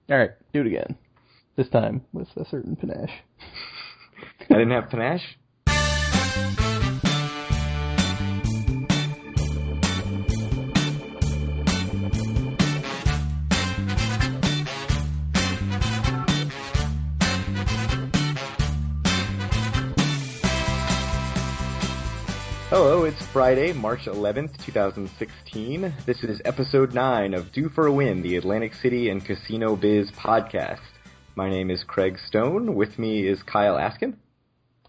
All right, do it again. This time with a certain panache. I didn't have panache? Hello, it's Friday, March 11th, 2016. This is episode 9 of Due for a Win, the Atlantic City and Casino Biz podcast. My name is Craig Stone. With me is Kyle Askin.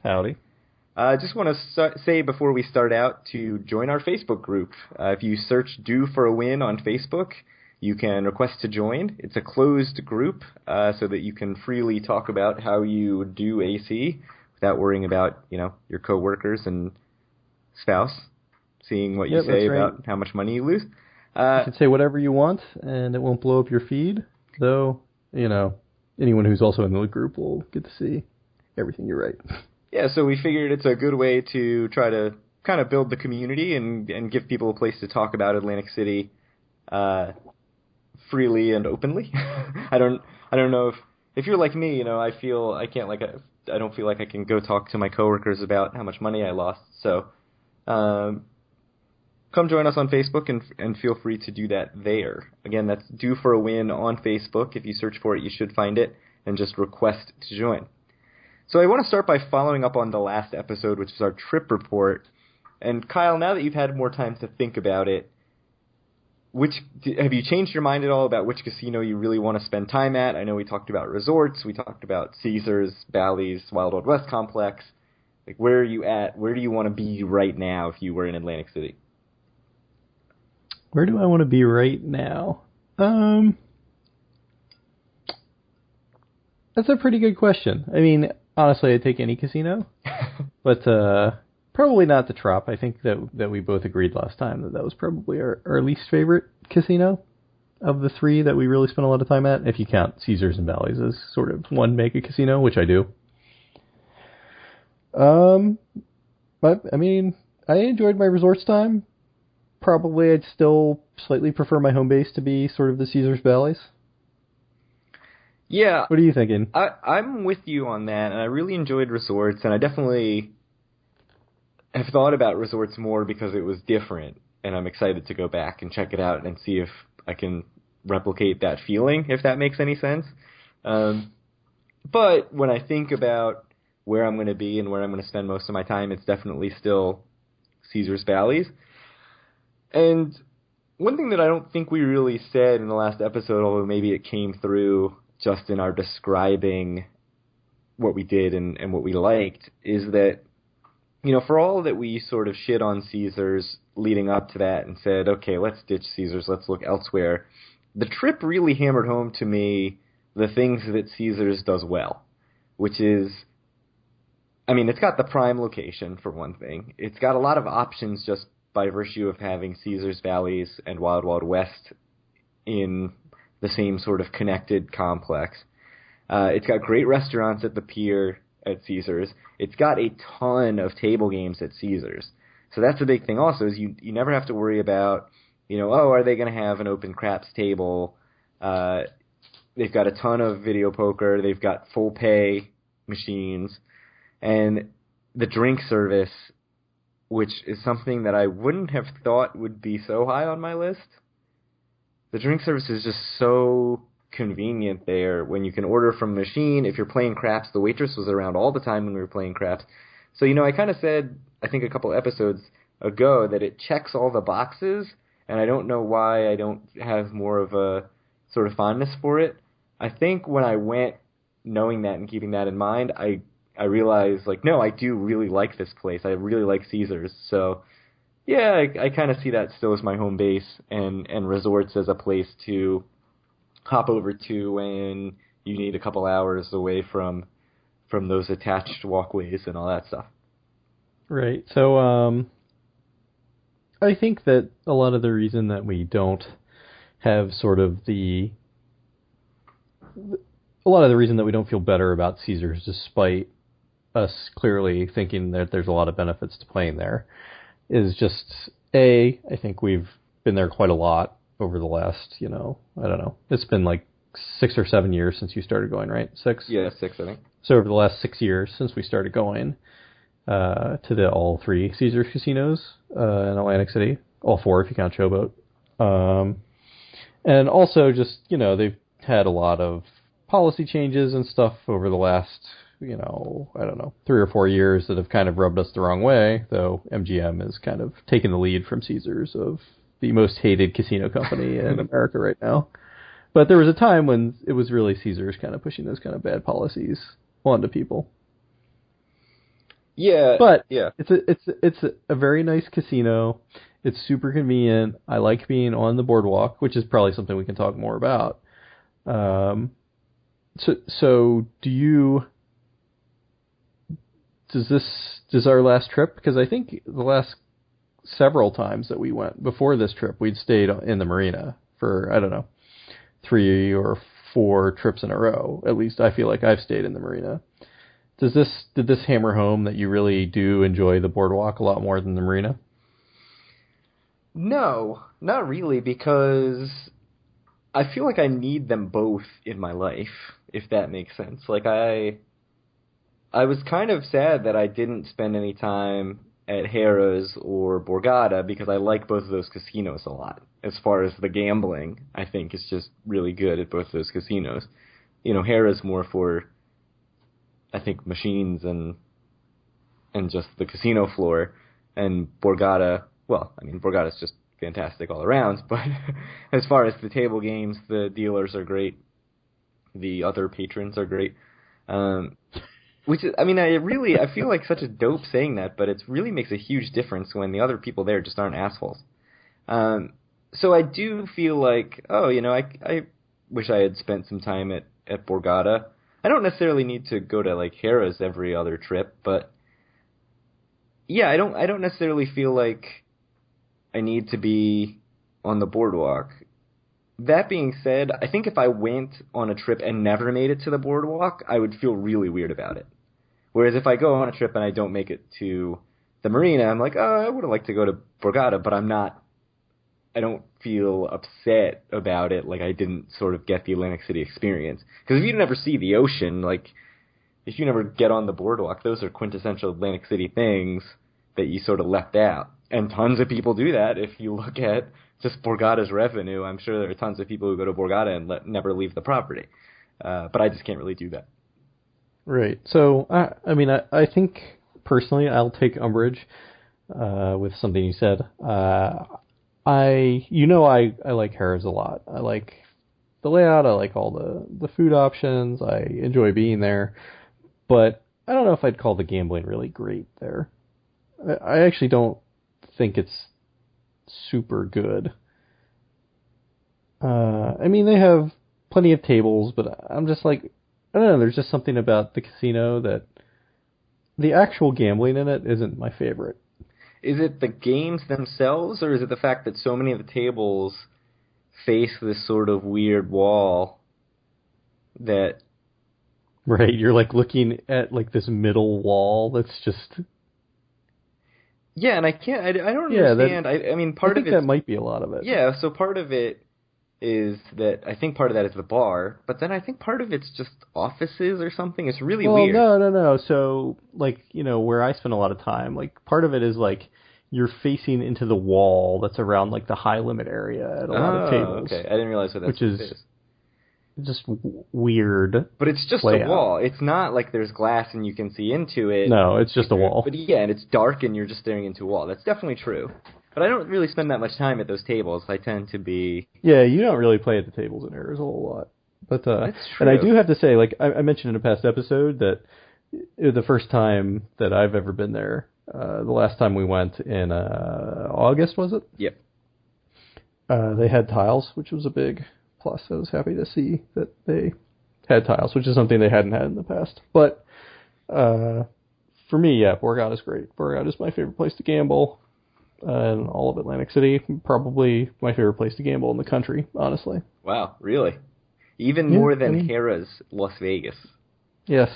Howdy. I just want to say before we start out to join our Facebook group. If you search Due for a Win on Facebook, you can request to join. It's a closed group so that you can freely talk about how you do AC without worrying about, your coworkers and spouse seeing what you say about how much money you lose. You can say whatever you want, and it won't blow up your feed, though, anyone who's also in the group will get to see everything you write. Yeah, so we figured it's a good way to try to kind of build the community and give people a place to talk about Atlantic City freely and openly. I don't know if you're like me, I don't feel like I can go talk to my coworkers about how much money I lost, so come join us on Facebook and feel free to do that there. Again, that's Due for a Win on Facebook. If you search for it, you should find it, and just request to join. So I want to start by following up on the last episode, which is our trip report. And Kyle, now that you've had more time to think about it, have you changed your mind at all about which casino you really want to spend time at? I know we talked about resorts, we talked about Caesars, Bally's, Wild Wild West Complex. Like, where are you at? Where do you want to be right now if you were in Atlantic City? Where do I want to be right now? That's a pretty good question. I mean, honestly, I'd take any casino, but probably not the Trop. I think that we both agreed last time that was probably our least favorite casino of the three that we really spent a lot of time at, if you count Caesars and Bally's as sort of one mega casino, which I do. But, I mean, I enjoyed my resorts time. Probably I'd still slightly prefer my home base to be sort of the Caesars Bally's. Yeah. What are you thinking? I'm with you on that, and I really enjoyed resorts, and I definitely have thought about resorts more because it was different, and I'm excited to go back and check it out and see if I can replicate that feeling, if that makes any sense. But when I think about where I'm going to be and where I'm going to spend most of my time, it's definitely still Caesars Bally's. And one thing that I don't think we really said in the last episode, although maybe it came through just in our describing what we did and what we liked, is that, for all that we sort of shit on Caesars leading up to that and said, okay, let's ditch Caesars, let's look elsewhere, the trip really hammered home to me the things that Caesars does well, which is, it's got the prime location, for one thing. It's got a lot of options just by virtue of having Caesars, Bally's, and Wild Wild West in the same sort of connected complex. It's got great restaurants at the pier at Caesars. It's got a ton of table games at Caesars. So that's a big thing also, is you never have to worry about, are they going to have an open craps table? They've got a ton of video poker. They've got full pay machines. And the drink service, which is something that I wouldn't have thought would be so high on my list. The drink service is just so convenient there when you can order from a machine. If you're playing craps, the waitress was around all the time when we were playing craps. So, I kind of said, I think a couple episodes ago, that it checks all the boxes, and I don't know why I don't have more of a sort of fondness for it. I think when I went knowing that and keeping that in mind, I realized, no, I do really like this place. I really like Caesars. So, yeah, I kind of see that still as my home base, and resorts as a place to hop over to when you need a couple hours away from those attached walkways and all that stuff. Right. So, I think that a lot of the reason that we don't have sort of a lot of the reason that we don't feel better about Caesars, despite us clearly thinking that there's a lot of benefits to playing there, is just, I think we've been there quite a lot over the last, I don't know, it's been like 6 or 7 years since you started going, right? 6? Yeah, 6, I think. So over the last 6 years since we started going to all 3 Caesars casinos in Atlantic City, all 4 if you count Showboat. And also just, they've had a lot of policy changes and stuff over the last, I don't know, 3 or 4 years that have kind of rubbed us the wrong way, though MGM has kind of taken the lead from Caesars of the most hated casino company in America right now. But there was a time when it was really Caesars kind of pushing those kind of bad policies onto people. Yeah, but yeah. It's a very nice casino. It's super convenient. I like being on the boardwalk, which is probably something we can talk more about. So does our last trip, because I think the last several times that we went before this trip, we'd stayed in the marina for, I don't know, 3 or 4 trips in a row. At least I feel like I've stayed in the marina. Did this hammer home that you really do enjoy the boardwalk a lot more than the marina? No, not really, because I feel like I need them both in my life, if that makes sense. Like, I was kind of sad that I didn't spend any time at Harrah's or Borgata, because I like both of those casinos a lot. As far as the gambling, I think is just really good at both of those casinos. Harrah's more for, I think, machines and just the casino floor, and Borgata, well, I mean, Borgata's just fantastic all around, but as far as the table games, the dealers are great. The other patrons are great. Which is, I mean, I feel like such a dope saying that, but it really makes a huge difference when the other people there just aren't assholes. So I do feel like, I wish I had spent some time at Borgata. I don't necessarily need to go to, like, Harrah's every other trip, but yeah, I don't necessarily feel like I need to be on the boardwalk. That being said, I think if I went on a trip and never made it to the boardwalk, I would feel really weird about it. Whereas if I go on a trip and I don't make it to the marina, I'm like, oh, I would have liked to go to Borgata, but I don't feel upset about it, like I didn't sort of get the Atlantic City experience. Because if you never see the ocean, like, if you never get on the boardwalk, those are quintessential Atlantic City things that you sort of left out. And tons of people do that. If you look at just Borgata's revenue, I'm sure there are tons of people who go to Borgata and never leave the property. But I just can't really do that. Right. So, I think, personally, I'll take umbrage with something you said. I like Harrah's a lot. I like the layout. I like all the food options. I enjoy being there. But I don't know if I'd call the gambling really great there. I actually don't think it's super good. They have plenty of tables, but I'm just like, I don't know, there's just something about the casino that the actual gambling in it isn't my favorite. Is it the games themselves, or is it the fact that so many of the tables face this sort of weird wall that... Right, you're like looking at like this middle wall that's just... Yeah, and I don't understand. I think that might be a lot of it. Yeah, so part of it is that, I think part of that is the bar, but then I think part of it's just offices or something. It's really weird. No. So, like, where I spend a lot of time, like, part of it is, like, you're facing into the wall that's around, like, the high limit area at a lot of tables. Okay. I didn't realize what that which is. Just weird. But it's just layout. a wall. It's not like there's glass and you can see into it. No, it's just a wall. But yeah, and it's dark and you're just staring into a wall. That's definitely true. But I don't really spend that much time at those tables. I tend to be... Yeah, you don't really play at the tables in Harrah's a whole lot. But that's true. And I do have to say, like, I mentioned in a past episode that the first time that I've ever been there, the last time we went in August, was it? Yep. They had tiles, which was a big plus. I was happy to see that they had tiles, which is something they hadn't had in the past. But for me, yeah, Borgata's great. Borgata's my favorite place to gamble. In all of Atlantic City, probably my favorite place to gamble in the country, honestly. Wow, really? Even more than Harrah's Las Vegas. Yes.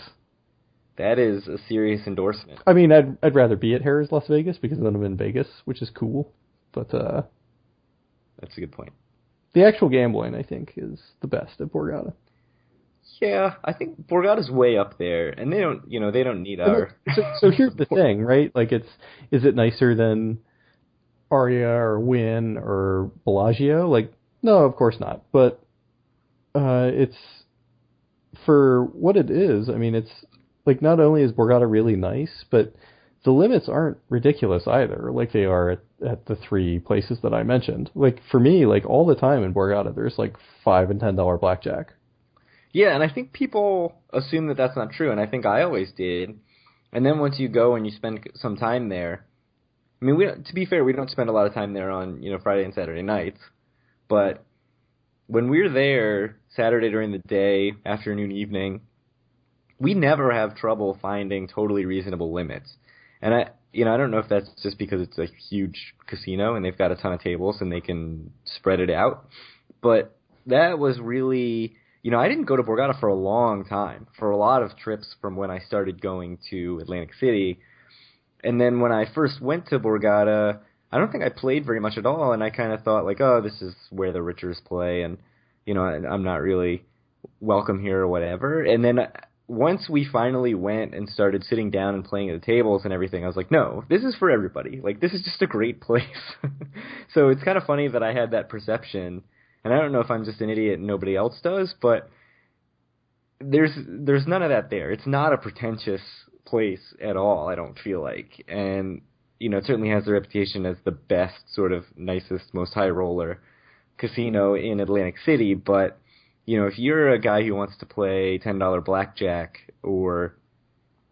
That is a serious endorsement. I mean, I'd rather be at Harrah's Las Vegas because then I'm in Vegas, which is cool. But that's a good point. the actual gambling, I think, is the best at Borgata. Yeah, I think Borgata's way up there, and they don't need our. So here's the thing, right? Like, is it nicer than Aria or Wynn or Bellagio? Like, no, of course not. But it's for what it is. I mean, it's like not only is Borgata really nice, but the limits aren't ridiculous either, like they are at the three places that I mentioned. Like for me, like all the time in Borgata, there's like $5 and $10 blackjack. Yeah, and I think people assume that that's not true, and I think I always did. And then once you go and you spend some time there, I mean, to be fair, we don't spend a lot of time there on Friday and Saturday nights, but when we're there Saturday during the day, afternoon, evening, we never have trouble finding totally reasonable limits. And I don't know if that's just because it's a huge casino and they've got a ton of tables and they can spread it out, but that was really, I didn't go to Borgata for a long time, for a lot of trips from when I started going to Atlantic City. And then when I first went to Borgata, I don't think I played very much at all, and I kind of thought, like, oh, this is where the Richers play, and, I'm not really welcome here or whatever. And then once we finally went and started sitting down and playing at the tables and everything, I was like, no, this is for everybody. Like, this is just a great place. So it's kind of funny that I had that perception, and I don't know if I'm just an idiot and nobody else does, but there's none of that there. It's not a pretentious place at all, I don't feel like. And, it certainly has the reputation as the best, sort of nicest, most high roller casino in Atlantic City, but if you're a guy who wants to play $10 blackjack or,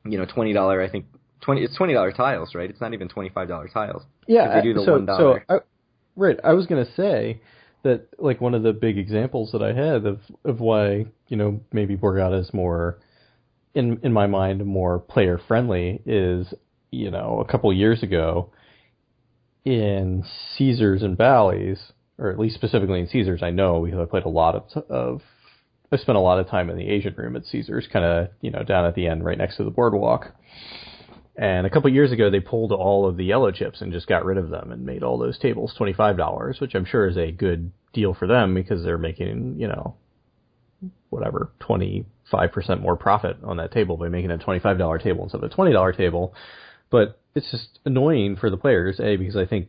$20, I think it's $20 tiles, right? It's not even $25 tiles. Yeah, they do the $1. Right. I was going to say that, like, one of the big examples that I had of why, maybe Borgata is more, in my mind, more player friendly is, a couple years ago in Caesars and Bally's, or at least specifically in Caesars, I know because I played a lot I spent a lot of time in the Asian room at Caesars, kind of, down at the end right next to the boardwalk. And a couple years ago, they pulled all of the yellow chips and just got rid of them and made all those tables $25, which I'm sure is a good deal for them because they're making, whatever, 25% more profit on that table by making a $25 table instead of a $20 table. But it's just annoying for the players, because I think,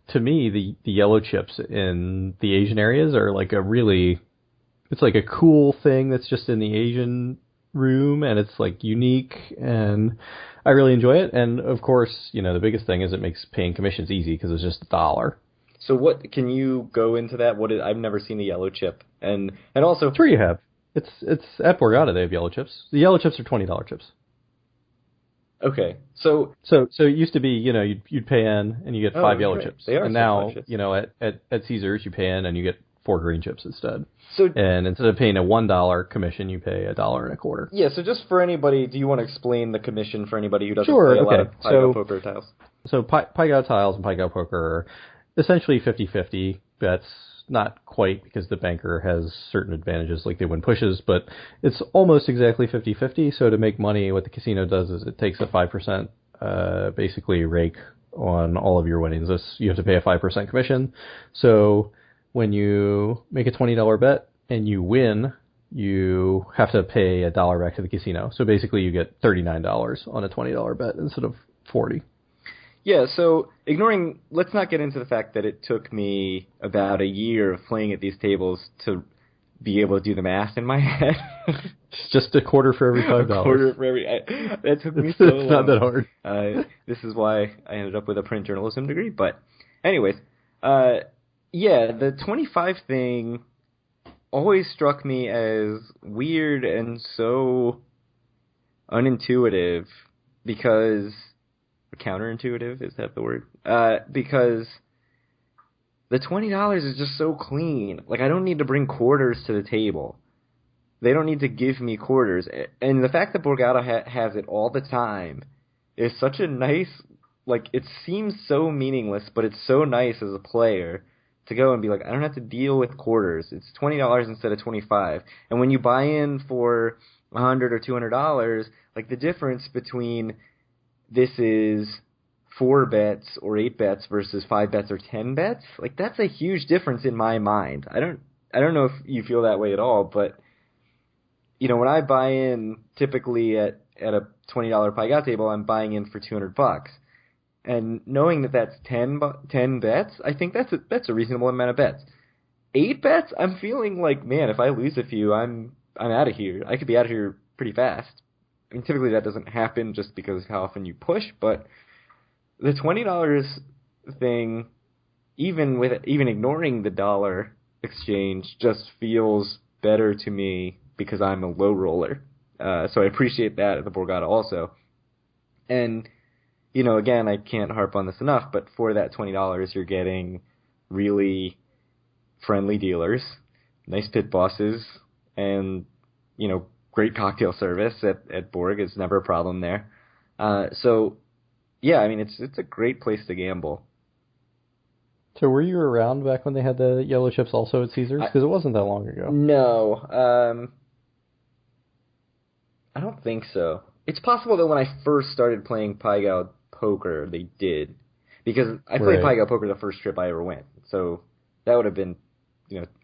to me, the yellow chips in the Asian areas are like it's like a cool thing that's just in the Asian room, and it's like unique, and I really enjoy it. And of course, the biggest thing is it makes paying commissions easy because it's just $1. So what can you go into that? I've never seen a yellow chip, and also sure you have. It's at Borgata they have yellow chips. The yellow chips are $20 chips. Okay, so it used to be, you'd pay in and you get 5 yellow right. chips, They are and now chips. At Caesars you pay in and you get 4 green chips instead. So, and instead of paying a $1 commission, you pay $1.25. Yeah. So just for anybody, do you want to explain the commission for anybody who doesn't play a lot of Pai-Gow poker tiles? So Pai-Gow tiles and Pai-Gow poker are essentially 50-50 bets. Not quite, because the banker has certain advantages, like they win pushes, but it's almost exactly 50-50. So to make money, what the casino does is it takes a 5% basically rake on all of your winnings. You have to pay a 5% commission. So when you make a $20 bet and you win, you have to pay $1 back to the casino. So basically you get $39 on a $20 bet instead of $40. Yeah, so let's not get into the fact that it took me about a year of playing at these tables to be able to do the math in my head. Just a quarter for every $5. A quarter for every. That took me so long. It's not that hard. This is why I ended up with a print journalism degree. But anyways, the 25 thing always struck me as weird and so unintuitive because. Counterintuitive, is that the word? Because the $20 is just so clean. Like, I don't need to bring quarters to the table. They don't need to give me quarters. And the fact that Borgata has it all the time is such a nice, like, it seems so meaningless, but it's so nice as a player to go and be like, I don't have to deal with quarters. It's $20 instead of $25. And when you buy in for $100 or $200, like, the difference between this is 4 bets or 8 bets versus 5 bets or 10 bets, like that's a huge difference in my mind. I don't know if you feel that way at all, but when I buy in typically at a $20 Pai Gow table, I'm buying in for $200. And knowing that that's 10 bets, I think that's a reasonable amount of bets. 8 bets, I'm feeling like, man, if I lose a few, I'm out of here. I could be out of here pretty fast. I mean, typically that doesn't happen just because of how often you push, but the $20 thing, even ignoring the dollar exchange, just feels better to me because I'm a low roller. So I appreciate that at the Borgata also. And, again, I can't harp on this enough, but for that $20, you're getting really friendly dealers, nice pit bosses, and, great cocktail service at Borg is never a problem there. So, yeah, I mean, it's a great place to gamble. So were you around back when they had the yellow chips also at Caesars? Because it wasn't that long ago. No. I don't think so. It's possible that when I first started playing Pai Gow poker, they did. Because I played Pai Gow poker the first trip I ever went. So that would have been,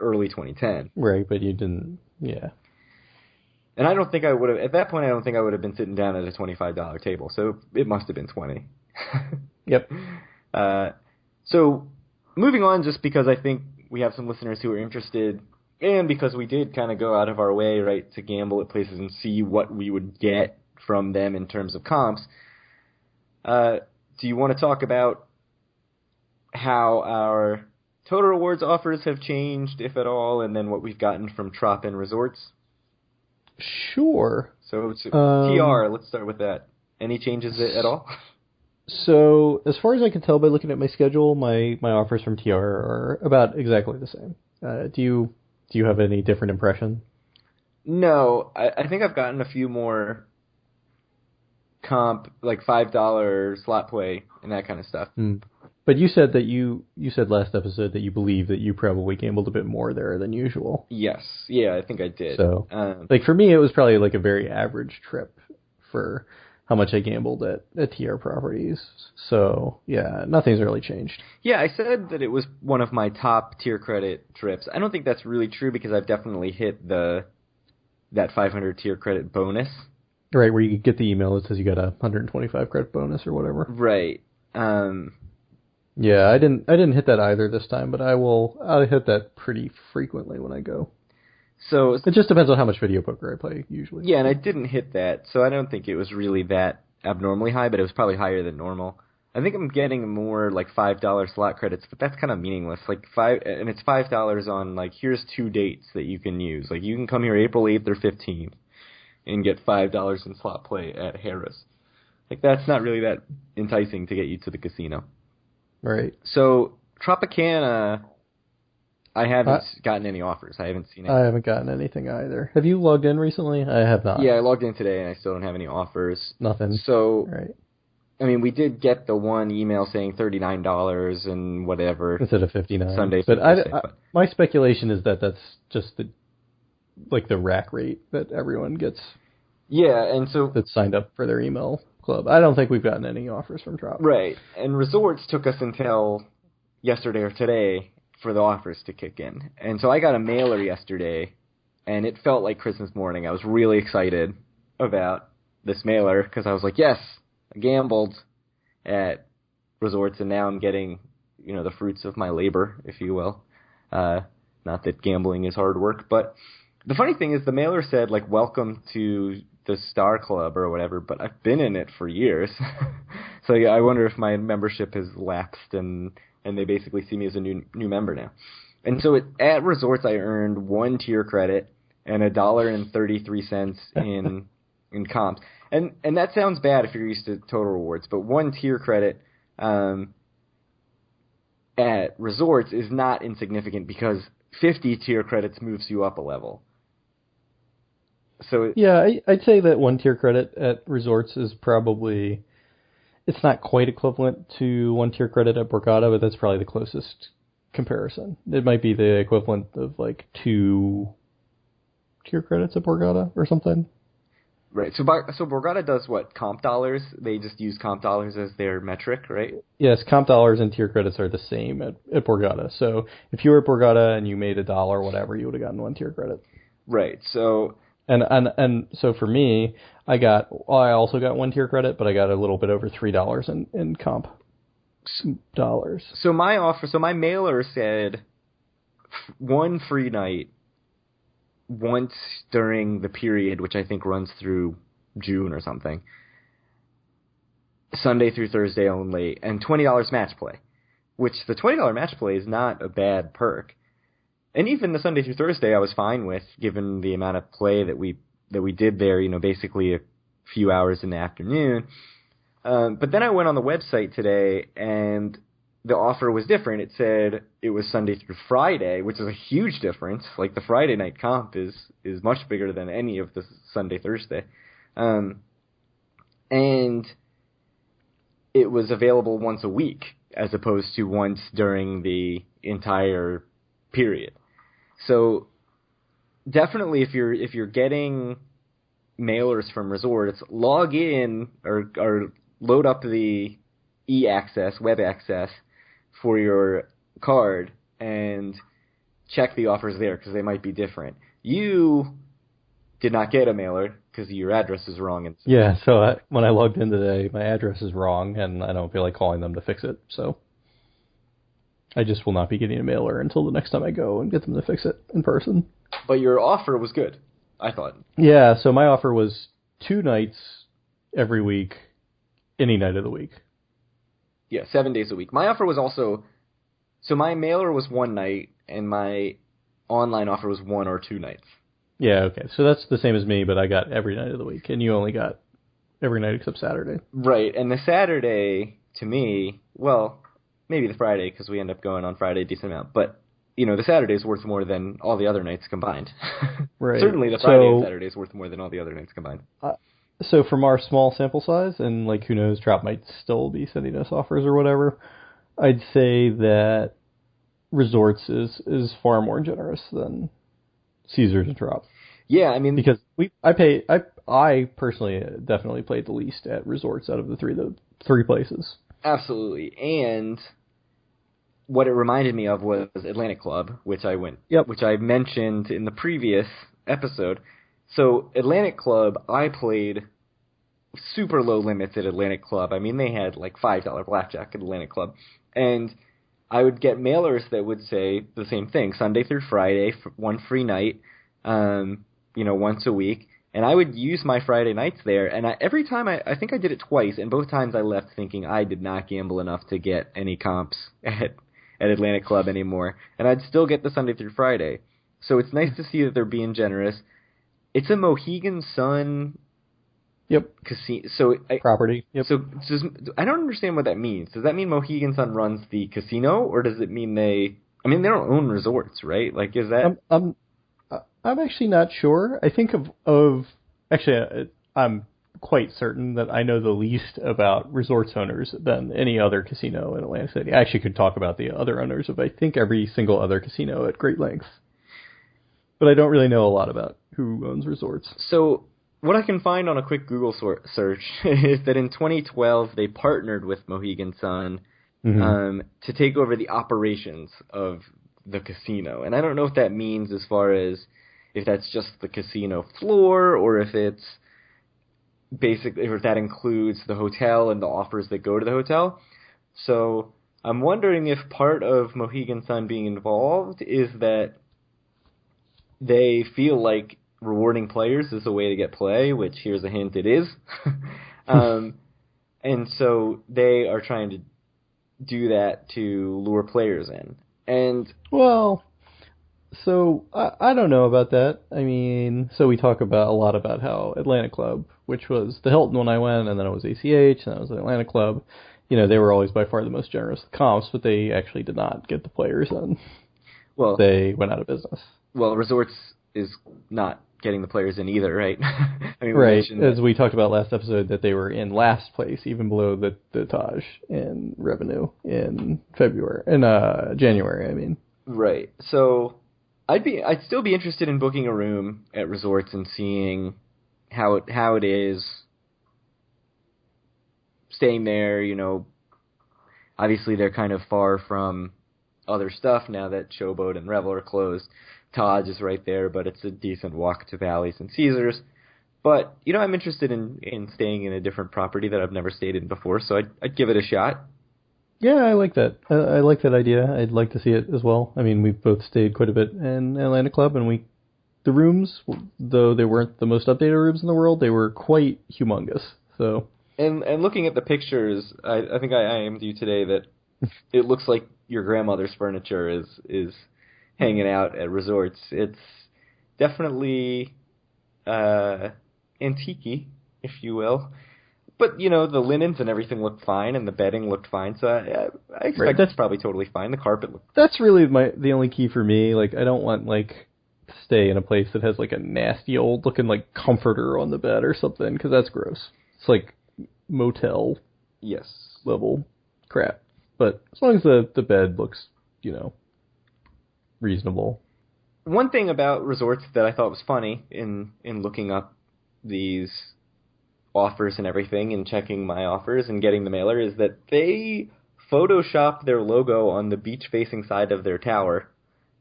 early 2010. Right, but you didn't, yeah. And I don't think I would have, at that point, I don't think I would have been sitting down at a $25 table. So it must have been 20. Yep. So moving on, just because I think we have some listeners who are interested, and because we did kind of go out of our way, right, to gamble at places and see what we would get from them in terms of comps, do you want to talk about how our total rewards offers have changed, if at all, and then what we've gotten from Trop and Resorts? Sure. So TR, let's start with that. Any changes at all? So, as far as I can tell by looking at my schedule, my offers from TR are about exactly the same. Do you have any different impression? No, I think I've gotten a few more comp, like $5 slot play and that kind of stuff. But you said that you said last episode that you believe that you probably gambled a bit more there than usual. Yes, yeah, I think I did. So, for me, it was probably like a very average trip for how much I gambled at TR properties. So, yeah, nothing's really changed. Yeah, I said that it was one of my top tier credit trips. I don't think that's really true because I've definitely hit that 500 tier credit bonus. Right, where you get the email that says you got a 125 credit bonus or whatever. Right. Yeah, I didn't hit that either this time, but I'll hit that pretty frequently when I go. So it just depends on how much video poker I play usually. Yeah, and I didn't hit that, so I don't think it was really that abnormally high, but it was probably higher than normal. I think I'm getting more like $5 slot credits, but that's kind of meaningless. And it's $5 on like here's 2 dates that you can use. Like you can come here April 8th or 15th and get $5 in slot play at Harrah's. Like that's not really that enticing to get you to the casino. Right. So Tropicana, I haven't gotten any offers. I haven't seen it. I haven't gotten anything either. Have you logged in recently? I have not. Yeah, I logged in today and I still don't have any offers. Nothing. So, right. I mean, we did get the one email saying $39 and whatever instead of $59. Sunday. But my speculation is that that's just the rack rate that everyone gets. Yeah, and so that's signed up for their email club. I don't think we've gotten any offers from Trop. Right, and Resorts took us until yesterday or today for the offers to kick in. And so I got a mailer yesterday, and it felt like Christmas morning. I was really excited about this mailer because I was like, yes, I gambled at Resorts, and now I'm getting, the fruits of my labor, if you will. Not that gambling is hard work, but the funny thing is the mailer said, like, welcome to the Star Club or whatever, but I've been in it for years. So yeah, I wonder if my membership has lapsed and they basically see me as a new member now. And so at Resorts, I earned 1 tier credit and $1.33 in comps. And that sounds bad if you're used to total rewards, but 1 tier credit at Resorts is not insignificant because 50 tier credits moves you up a level. So yeah, I'd say that 1 tier credit at Resorts is probably, it's not quite equivalent to 1 tier credit at Borgata, but that's probably the closest comparison. It might be the equivalent of like 2 tier credits at Borgata or something. Right. So Borgata does what? Comp dollars? They just use comp dollars as their metric, right? Yes, comp dollars and tier credits are the same at Borgata. So if you were at Borgata and you made $1 or whatever, you would have gotten 1 tier credit. Right. So And so for me, I also got 1 tier credit, but I got a little bit over $3 in comp dollars. So my mailer said 1 free night once during the period, which I think runs through June or something, Sunday through Thursday only, and $20 match play, which the $20 match play is not a bad perk. And even the Sunday through Thursday I was fine with, given the amount of play that we did there, basically a few hours in the afternoon. But then I went on the website today, and the offer was different. It said it was Sunday through Friday, which is a huge difference. Like, the Friday night comp is much bigger than any of the Sunday, Thursday. And it was available once a week, as opposed to once during the entire period. So definitely, if you're getting mailers from resorts, log in or load up the e-access, web access for your card and check the offers there, because they might be different. You did not get a mailer because your address is wrong. Yeah, so when I logged in today, my address is wrong, and I don't feel like calling them to fix it. So I just will not be getting a mailer until the next time I go and get them to fix it in person. But your offer was good, I thought. Yeah, so my offer was 2 nights every week, any night of the week. Yeah, 7 days a week. My offer was also... So my mailer was 1 night, and my online offer was 1 or 2 nights. Yeah, okay. So that's the same as me, but I got every night of the week, and you only got every night except Saturday. Right, and the Saturday, to me, well, maybe the Friday, because we end up going on Friday a decent amount, but, the Saturday is worth more than all the other nights combined. Right. Certainly the Friday and Saturday is worth more than all the other nights combined. So from our small sample size, and who knows, Trop might still be sending us offers or whatever, I'd say that Resorts is far more generous than Caesars and Trop. Yeah, I mean, because I personally definitely played the least at Resorts out of the three places. Absolutely, and what it reminded me of was Atlantic Club, which I mentioned in the previous episode. So Atlantic Club, I played super low limits at Atlantic Club. I mean, they had $5 blackjack at Atlantic Club, and I would get mailers that would say the same thing: Sunday through Friday, 1 free night, once a week. And I would use my Friday nights there, and every time I think I did it twice, and both times I left thinking I did not gamble enough to get any comps at Atlantic Club anymore, and I'd still get the Sunday through Friday. So it's nice to see that they're being generous. It's a Mohegan Sun. Yep. Casino. So property. Yep. So I don't understand what that means. Does that mean Mohegan Sun runs the casino, or does it mean they don't own resorts, right? Is that? I'm actually not sure. I think I'm quite certain that I know the least about resorts owners than any other casino in Atlantic City. I actually could talk about the other owners of, I think, every single other casino at great length. But I don't really know a lot about who owns resorts. So what I can find on a quick Google search is that in 2012 they partnered with Mohegan Sun to take over the operations of the casino. And I don't know if that means as far as if that's just the casino floor, or if it's basically, if that includes the hotel and the offers that go to the hotel. So I'm wondering if part of Mohegan Sun being involved is that they feel like rewarding players is a way to get play, which, here's a hint, it is. And so they are trying to do that to lure players in. And well, so I don't know about that. I mean, so we talk a lot about how Atlantic Club, which was the Hilton when I went, and then it was ACH, and then it was the Atlantic Club, they were always by far the most generous comps, but they actually did not get the players in. Well, they went out of business. Well, Resorts is not getting the players in either, right? I mean, right, as we talked about last episode, that they were in last place, even below the Taj in revenue in January, I mean. Right. So I'd still be interested in booking a room at Resorts and seeing how it is staying there. Obviously they're kind of far from other stuff now that Showboat and Revel are closed. Taj is right there, but it's a decent walk to Bally's and Caesars. But, I'm interested in staying in a different property that I've never stayed in before, so I'd give it a shot. Yeah, I like that. I like that idea. I'd like to see it as well. I mean, we've both stayed quite a bit in Atlanta Club, and the rooms, though they weren't the most updated rooms in the world, they were quite humongous. So, and looking at the pictures, I think I IM'd you today that it looks like your grandmother's furniture is hanging out at resorts. It's definitely antique-y, if you will. But, the linens and everything looked fine, and the bedding looked fine, so I expect that's probably totally fine. The carpet looked... That's really the only key for me. Like, I don't want, to stay in a place that has, a nasty old-looking, comforter on the bed or something, because that's gross. It's like motel level crap. But as long as the bed looks, reasonable. One thing about resorts that I thought was funny in looking up these offers and everything and checking my offers and getting the mailer is that they Photoshop their logo on the beach-facing side of their tower.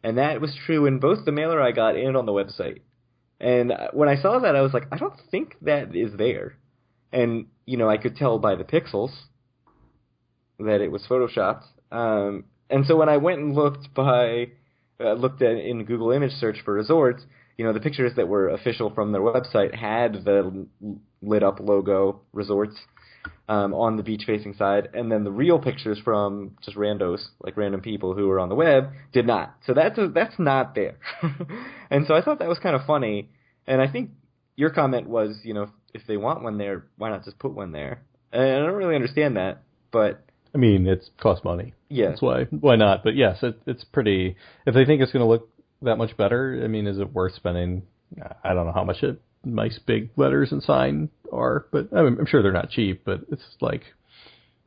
And that was true in both the mailer I got and on the website. And when I saw that, I was like, I don't think that is there. And, I could tell by the pixels that it was Photoshopped. And so when I went and looked in Google image search for resorts, the pictures that were official from their website had the lit up logo resorts on the beach facing side, and then the real pictures from just randos, like random people who were on the web, did not. So that's not there. And so I thought that was kind of funny. And I think your comment was, if they want one there, why not just put one there? And I don't really understand that, but I mean, it costs money. Yeah. That's why not? But yes, it's pretty. If they think it's going to look that much better, I mean, is it worth spending? I don't know how much nice big letters and sign are, but I'm sure they're not cheap. But it's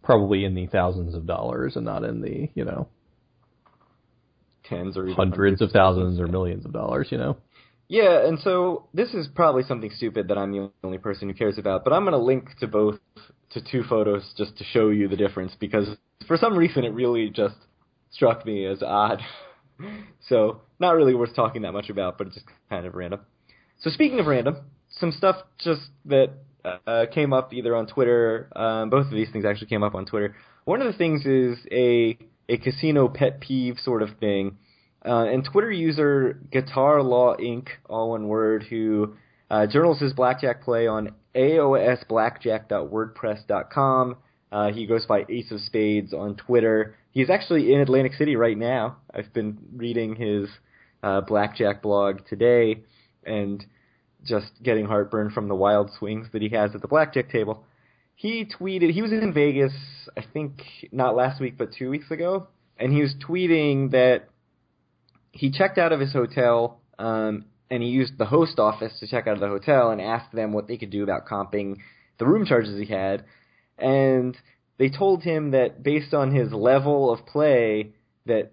probably in the thousands of dollars and not in the tens or even hundreds of thousands or millions of dollars. Yeah, and so this is probably something stupid that I'm the only person who cares about, but I'm going to link to two photos just to show you the difference, because for some reason it really just struck me as odd. So, not really worth talking that much about, but it's just kind of random. So speaking of random, some stuff just that came up either on Twitter, both of these things actually came up on Twitter. One of the things is a casino pet peeve sort of thing. And Twitter user Guitar Law Inc., all one word, who journals his blackjack play on aosblackjack.wordpress.com. He goes by Ace of Spades on Twitter. He's actually in Atlantic City right now. I've been reading his blackjack blog today and just getting heartburn from the wild swings that he has at the blackjack table. He tweeted, he was in Vegas, I think not last week but 2 weeks ago, and he was tweeting that he checked out of his hotel, and he used the host office to check out of the hotel and asked them what they could do about comping the room charges he had. And they told him that based on his level of play, that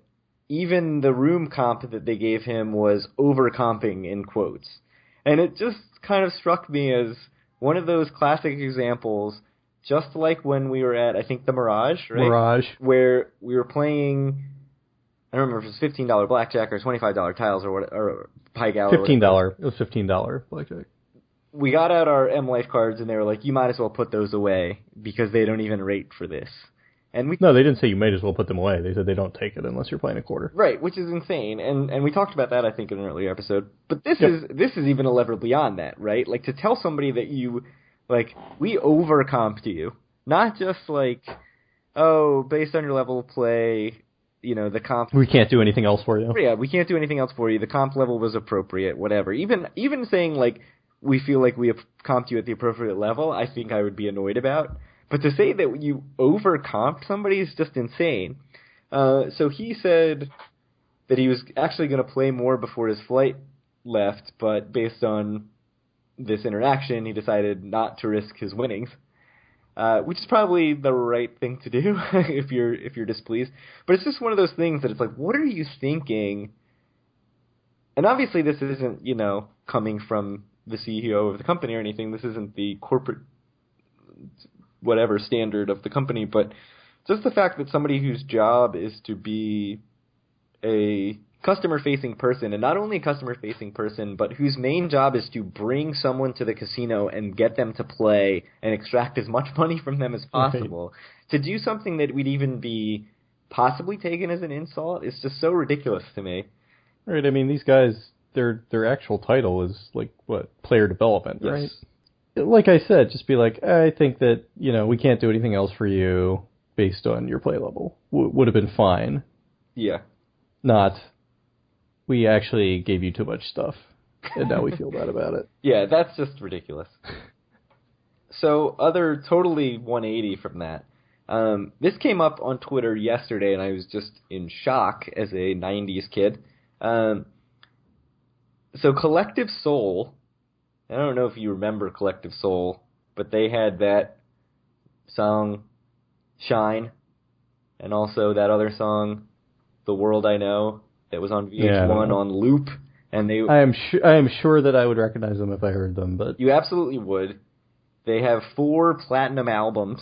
even the room comp that they gave him was over-comping, in quotes. And it just kind of struck me as one of those classic examples, just like when we were at, I think, the Mirage, right? Mirage. Where we were playing, I don't remember if it was $15 blackjack or $25 tiles or Pie Gala. $15. It was $15 blackjack. We got out our M Life cards and they were like, you might as well put those away because they don't even rate for this. And No, they didn't say you might as well put them away. They said they don't take it unless you're playing a quarter. Right, which is insane. And we talked about that, I think, in an earlier episode. But this is even a level beyond that, right? Like, to tell somebody that you, like, we overcomped you. Not just like, oh, based on your level of play, the comp... We can't do anything else for you. Yeah, we can't do anything else for you. The comp level was appropriate, whatever. Even saying, like, we feel like we have comped you at the appropriate level, I think I would be annoyed about. But to say that you overcomped somebody is just insane. So he said that he was actually going to play more before his flight left, but based on this interaction, he decided not to risk his winnings, which is probably the right thing to do if you're displeased. But it's just one of those things that it's like, what are you thinking? And obviously this isn't, coming from the CEO of the company or anything. This isn't the corporate whatever standard of the company, but just the fact that somebody whose job is to be a customer-facing person, and not only a customer-facing person, but whose main job is to bring someone to the casino and get them to play and extract as much money from them as possible, to do something that would even be possibly taken as an insult is just so ridiculous to me. Right, I mean, these guys, their actual title is, like, what, player development, Yes. right? Like I said, just be like, I think that, we can't do anything else for you based on your play level. Would have been fine. Yeah. Not, we actually gave you too much stuff, and now we feel bad about it. Yeah, that's just ridiculous. So, other totally 180 from that. This came up on Twitter yesterday, and I was just in shock as a 90s kid. So, Collective Soul, I don't know if you remember Collective Soul, but they had that song, Shine, and also that other song, The World I Know, that was on VH1 on loop, and they. I am sure that I would recognize them if I heard them, but you absolutely would. They have 4 platinum albums,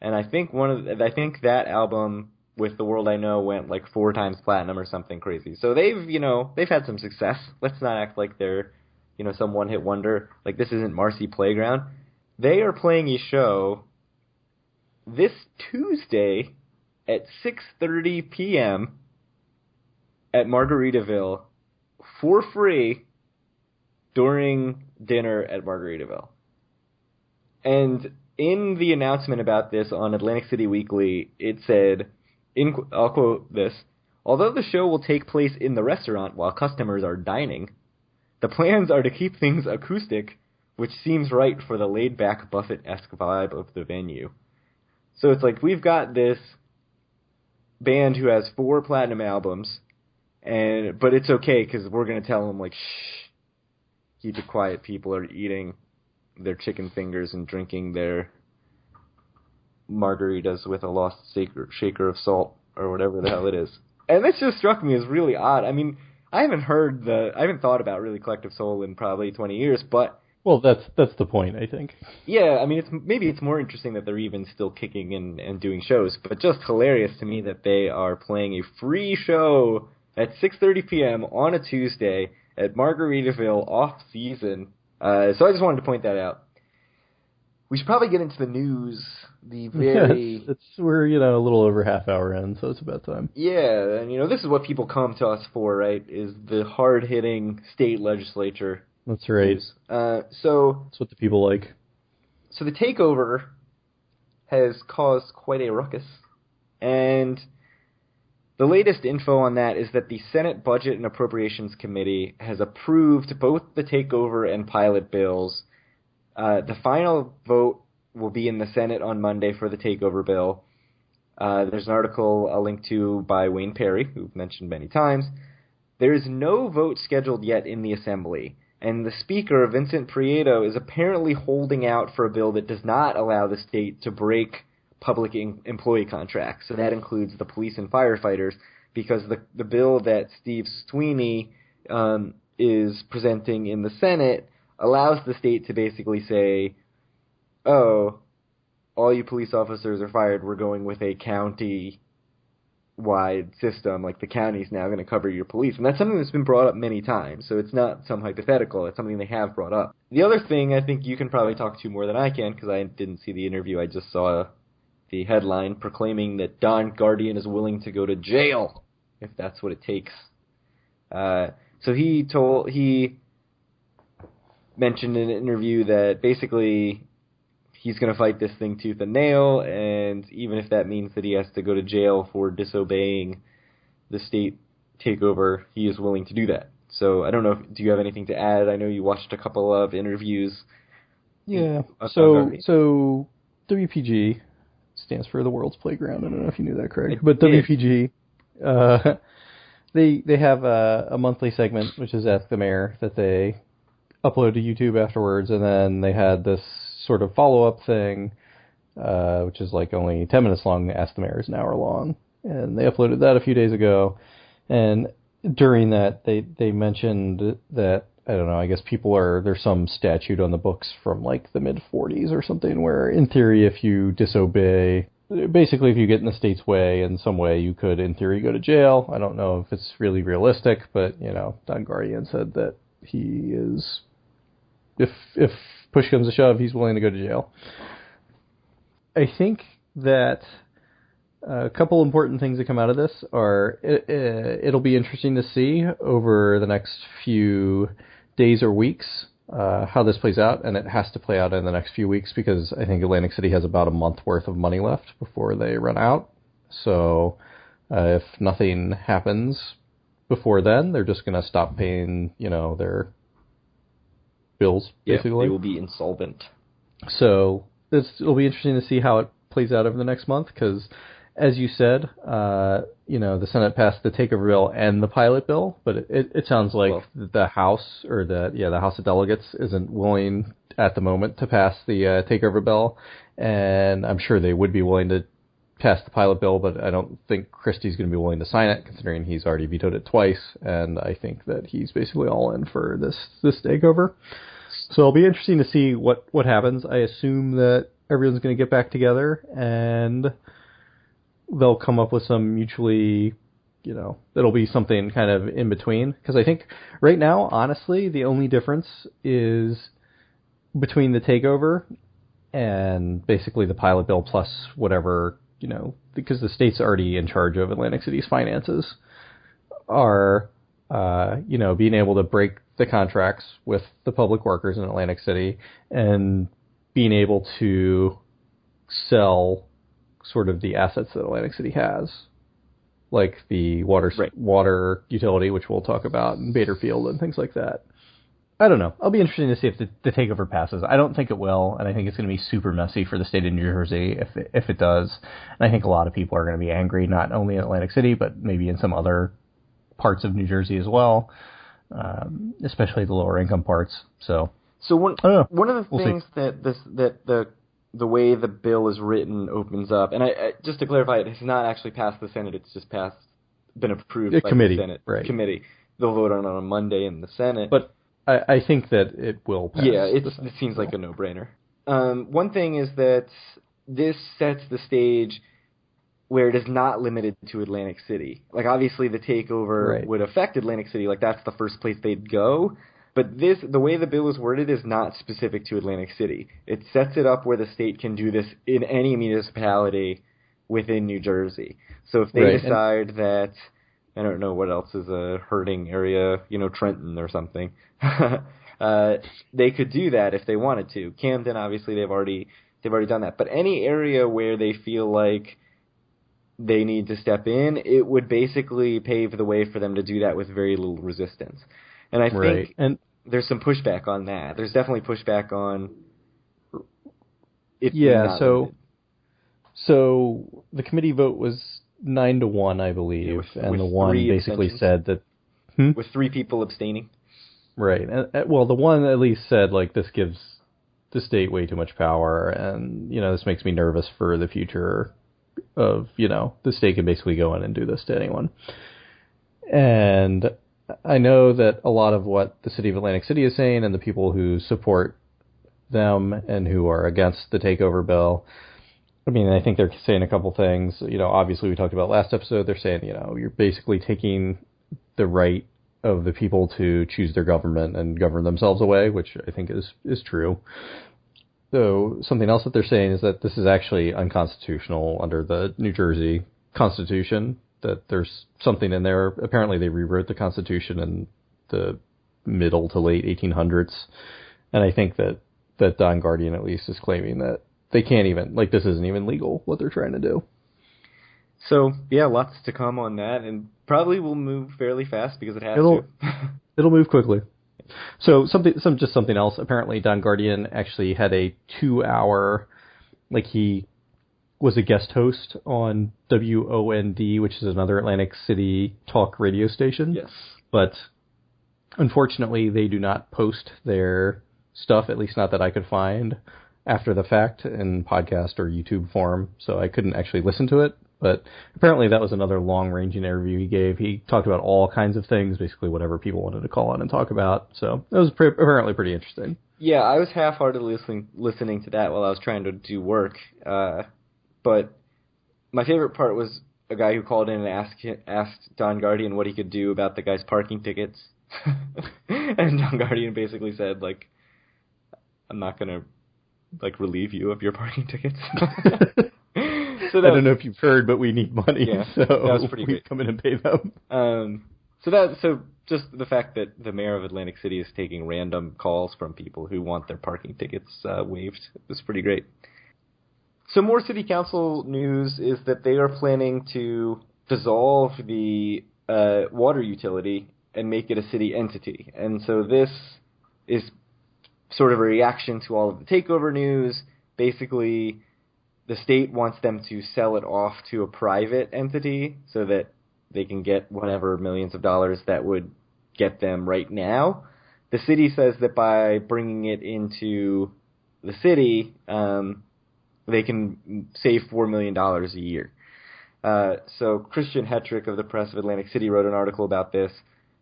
and I think that album with The World I Know went like 4 times platinum or something crazy. So they've had some success. Let's not act like they're some one-hit wonder. Like, this isn't Marcy Playground. They are playing a show this Tuesday at 6:30 p.m. at Margaritaville for free during dinner at Margaritaville. And in the announcement about this on Atlantic City Weekly, it said, I'll quote this, "Although the show will take place in the restaurant while customers are dining, the plans are to keep things acoustic, which seems right for the laid-back Buffett-esque vibe of the venue." So it's like, we've got this band who has 4 platinum albums, but it's okay because we're going to tell them, like, shh, keep it quiet, people are eating their chicken fingers and drinking their margaritas with a lost shaker of salt, or whatever the hell it is. And this just struck me as really odd. I mean, I haven't thought about really Collective Soul in probably 20 years, but... Well, that's the point, I think. Yeah, I mean, maybe it's more interesting that they're even still kicking and doing shows, but just hilarious to me that they are playing a free show at 6:30 p.m. on a Tuesday at Margaritaville off-season. So I just wanted to point that out. We should probably get into the news. We're a little over half hour in, so it's about time. Yeah, and this is what people come to us for, right? Is the hard-hitting state legislature. That's right. So that's what the people like. So the takeover has caused quite a ruckus, and the latest info on that is that the Senate Budget and Appropriations Committee has approved both the takeover and pilot bills. The final vote will be in the Senate on Monday for the takeover bill. There's an article I'll link to by Wayne Perry, who we've mentioned many times. There is no vote scheduled yet in the Assembly, and the Speaker, Vincent Prieto, is apparently holding out for a bill that does not allow the state to break public employee contracts. So that includes the police and firefighters, because the bill that Steve Sweeney is presenting in the Senate allows the state to basically say, oh, all you police officers are fired, we're going with a county-wide system, like the county's now going to cover your police. And that's something that's been brought up many times, so it's not some hypothetical, it's something they have brought up. The other thing I think you can probably talk to more than I can, because I didn't see the interview, I just saw the headline proclaiming that Don Guardian is willing to go to jail, if that's what it takes. So he mentioned in an interview that basically he's going to fight this thing tooth and nail, and even if that means that he has to go to jail for disobeying the state takeover, he is willing to do that. So I don't know, do you have anything to add? I know you watched a couple of interviews. Yeah, so WPG stands for the World's Playground. I don't know if you knew that, Craig. But WPG, they have a monthly segment, which is Ask the Mayor, that they upload to YouTube afterwards, and then they had this sort of follow-up thing, which is like only 10 minutes long. Ask the Mayor is an hour long, and they uploaded that a few days ago. And during that, they mentioned that I don't know, I guess there's some statute on the books from like the mid-40s or something where in theory if you disobey, basically if you get in the state's way in some way, you could in theory go to jail. I don't know if it's really realistic, but Don Guardian said that he is, if push comes to shove, he's willing to go to jail. I think that a couple important things that come out of this are it'll be interesting to see over the next few days or weeks how this plays out, and it has to play out in the next few weeks because I think Atlantic City has about a month worth of money left before they run out. So if nothing happens before then, they're just going to stop paying, their bills, basically. Yeah, they will be insolvent. So it'll be interesting to see how it plays out over the next month because, as you said, the Senate passed the takeover bill and the pilot bill, but it sounds like the House the House of Delegates isn't willing at the moment to pass the takeover bill, and I'm sure they would be willing to pass the pilot bill, but I don't think Christie's going to be willing to sign it, considering he's already vetoed it twice, and I think that he's basically all in for this takeover. So it'll be interesting to see what happens. I assume that everyone's going to get back together, and they'll come up with some mutually, it'll be something kind of in between. Because I think right now, honestly, the only difference is between the takeover and basically the pilot bill plus whatever, because the state's already in charge of Atlantic City's finances, are, being able to break the contracts with the public workers in Atlantic City and being able to sell sort of the assets that Atlantic City has, like the water utility, which we'll talk about, and Baderfield and things like that. I don't know. It'll be interesting to see if the takeover passes. I don't think it will, and I think it's going to be super messy for the state of New Jersey if it does. And I think a lot of people are going to be angry, not only in Atlantic City, but maybe in some other parts of New Jersey as well, especially the lower income parts. So one of the things that the way the bill is written opens up, and I just to clarify, it has not actually passed the Senate. It's just been approved by the Senate committee. They'll vote on it on Monday in the Senate, but I think that it will pass. Yeah, it seems like a no-brainer. One thing is that this sets the stage where it is not limited to Atlantic City. Like, obviously, the takeover would affect Atlantic City. Like, that's the first place they'd go. But the way the bill is worded is not specific to Atlantic City. It sets it up where the state can do this in any municipality within New Jersey. So if they decide that, I don't know what else is a hurting area, Trenton or something, they could do that if they wanted to. Camden, obviously, they've already done that. But any area where they feel like they need to step in, it would basically pave the way for them to do that with very little resistance. And I think there's some pushback on that. There's definitely pushback on it. Yeah, so the committee vote was 9-1, I believe, and the one basically said that with 3 people abstaining. Right. Well, the one at least said, like, this gives the state way too much power, and, this makes me nervous for the future of, the state can basically go in and do this to anyone. And I know that a lot of what the city of Atlantic City is saying and the people who support them and who are against the takeover bill, I mean, I think they're saying a couple things. Obviously we talked about last episode, they're saying, you're basically taking the right of the people to choose their government and govern themselves away, which I think is true. So something else that they're saying is that this is actually unconstitutional under the New Jersey Constitution, that there's something in there. Apparently they rewrote the Constitution in the middle to late 1800s. And I think that Don Guardian at least is claiming that they can't even, like, this isn't even legal, what they're trying to do. So, yeah, lots to come on that, and probably will move fairly fast because it has to. It'll move quickly. So something else. Apparently, Don Guardian actually had a 2-hour, like, he was a guest host on WOND, which is another Atlantic City talk radio station. Yes. But unfortunately, they do not post their stuff, at least not that I could find, after the fact in podcast or YouTube form, so I couldn't actually listen to it. But apparently that was another long-range interview he gave. He talked about all kinds of things, basically whatever people wanted to call on and talk about. So it was apparently pretty interesting. Yeah, I was half-heartedly listening to that while I was trying to do work. But my favorite part was a guy who called in and asked Don Guardian what he could do about the guy's parking tickets. And Don Guardian basically said, like, I'm not going to, like, relieve you of your parking tickets. So I don't know if you've heard, but we need money, yeah, so that was pretty great. Come in and pay them. So just the fact that the mayor of Atlantic City is taking random calls from people who want their parking tickets waived was pretty great. Some more city council news is that they are planning to dissolve the water utility and make it a city entity. And so this is sort of a reaction to all of the takeover news. Basically, the state wants them to sell it off to a private entity so that they can get whatever millions of dollars that would get them right now. The city says that by bringing it into the city, they can save $4 million a year. So Christian Hetrick of the Press of Atlantic City wrote an article about this.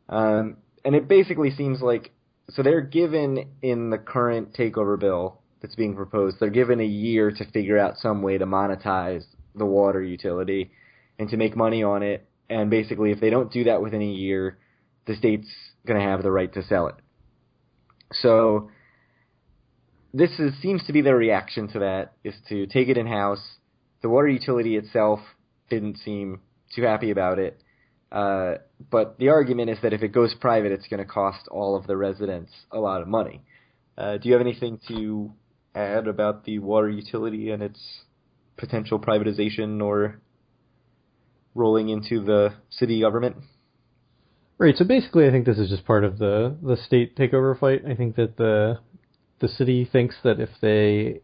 And it basically seems like, so they're given in the current takeover bill that's being proposed, they're given a year to figure out some way to monetize the water utility and to make money on it. And basically, if they don't do that within a year, the state's going to have the right to sell it. So seems to be their reaction to that, is to take it in-house. The water utility itself didn't seem too happy about it. But the argument is that if it goes private, it's going to cost all of the residents a lot of money. Do you have anything to add about the water utility and its potential privatization or rolling into the city government? Right, so basically I think this is just part of the state takeover fight. I think that the city thinks that if they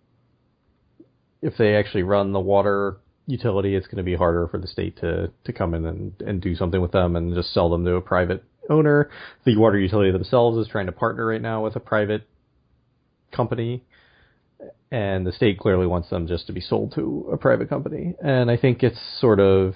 actually run the water utility, it's going to be harder for the state to come in and do something with them and just sell them to a private owner. The water utility themselves is trying to partner right now with a private company, and the state clearly wants them just to be sold to a private company. And I think it's sort of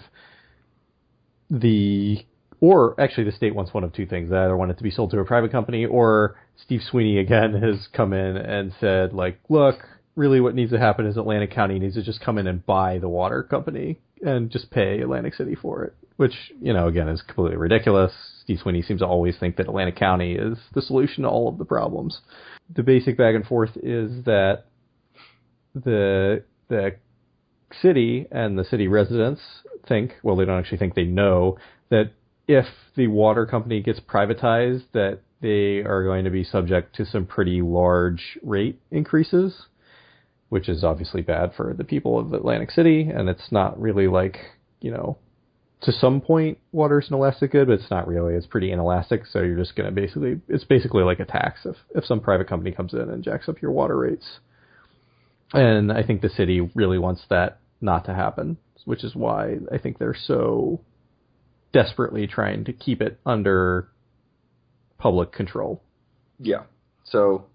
or actually the state wants one of two things. They either want it to be sold to a private company, or Steve Sweeney again has come in and said, like, look, really what needs to happen is Atlantic County needs to just come in and buy the water company and just pay Atlantic City for it, which, again, is completely ridiculous. Steve Sweeney seems to always think that Atlantic County is the solution to all of the problems. The basic back and forth is that the city and the city residents think, well, they don't actually think, they know that if the water company gets privatized, that they are going to be subject to some pretty large rate increases, which is obviously bad for the people of Atlantic City. And it's not really like, to some point, water's an elastic good, but it's not really. It's pretty inelastic, so you're just going to it's basically like a tax if some private company comes in and jacks up your water rates. And I think the city really wants that not to happen, which is why I think they're so desperately trying to keep it under public control. Yeah. So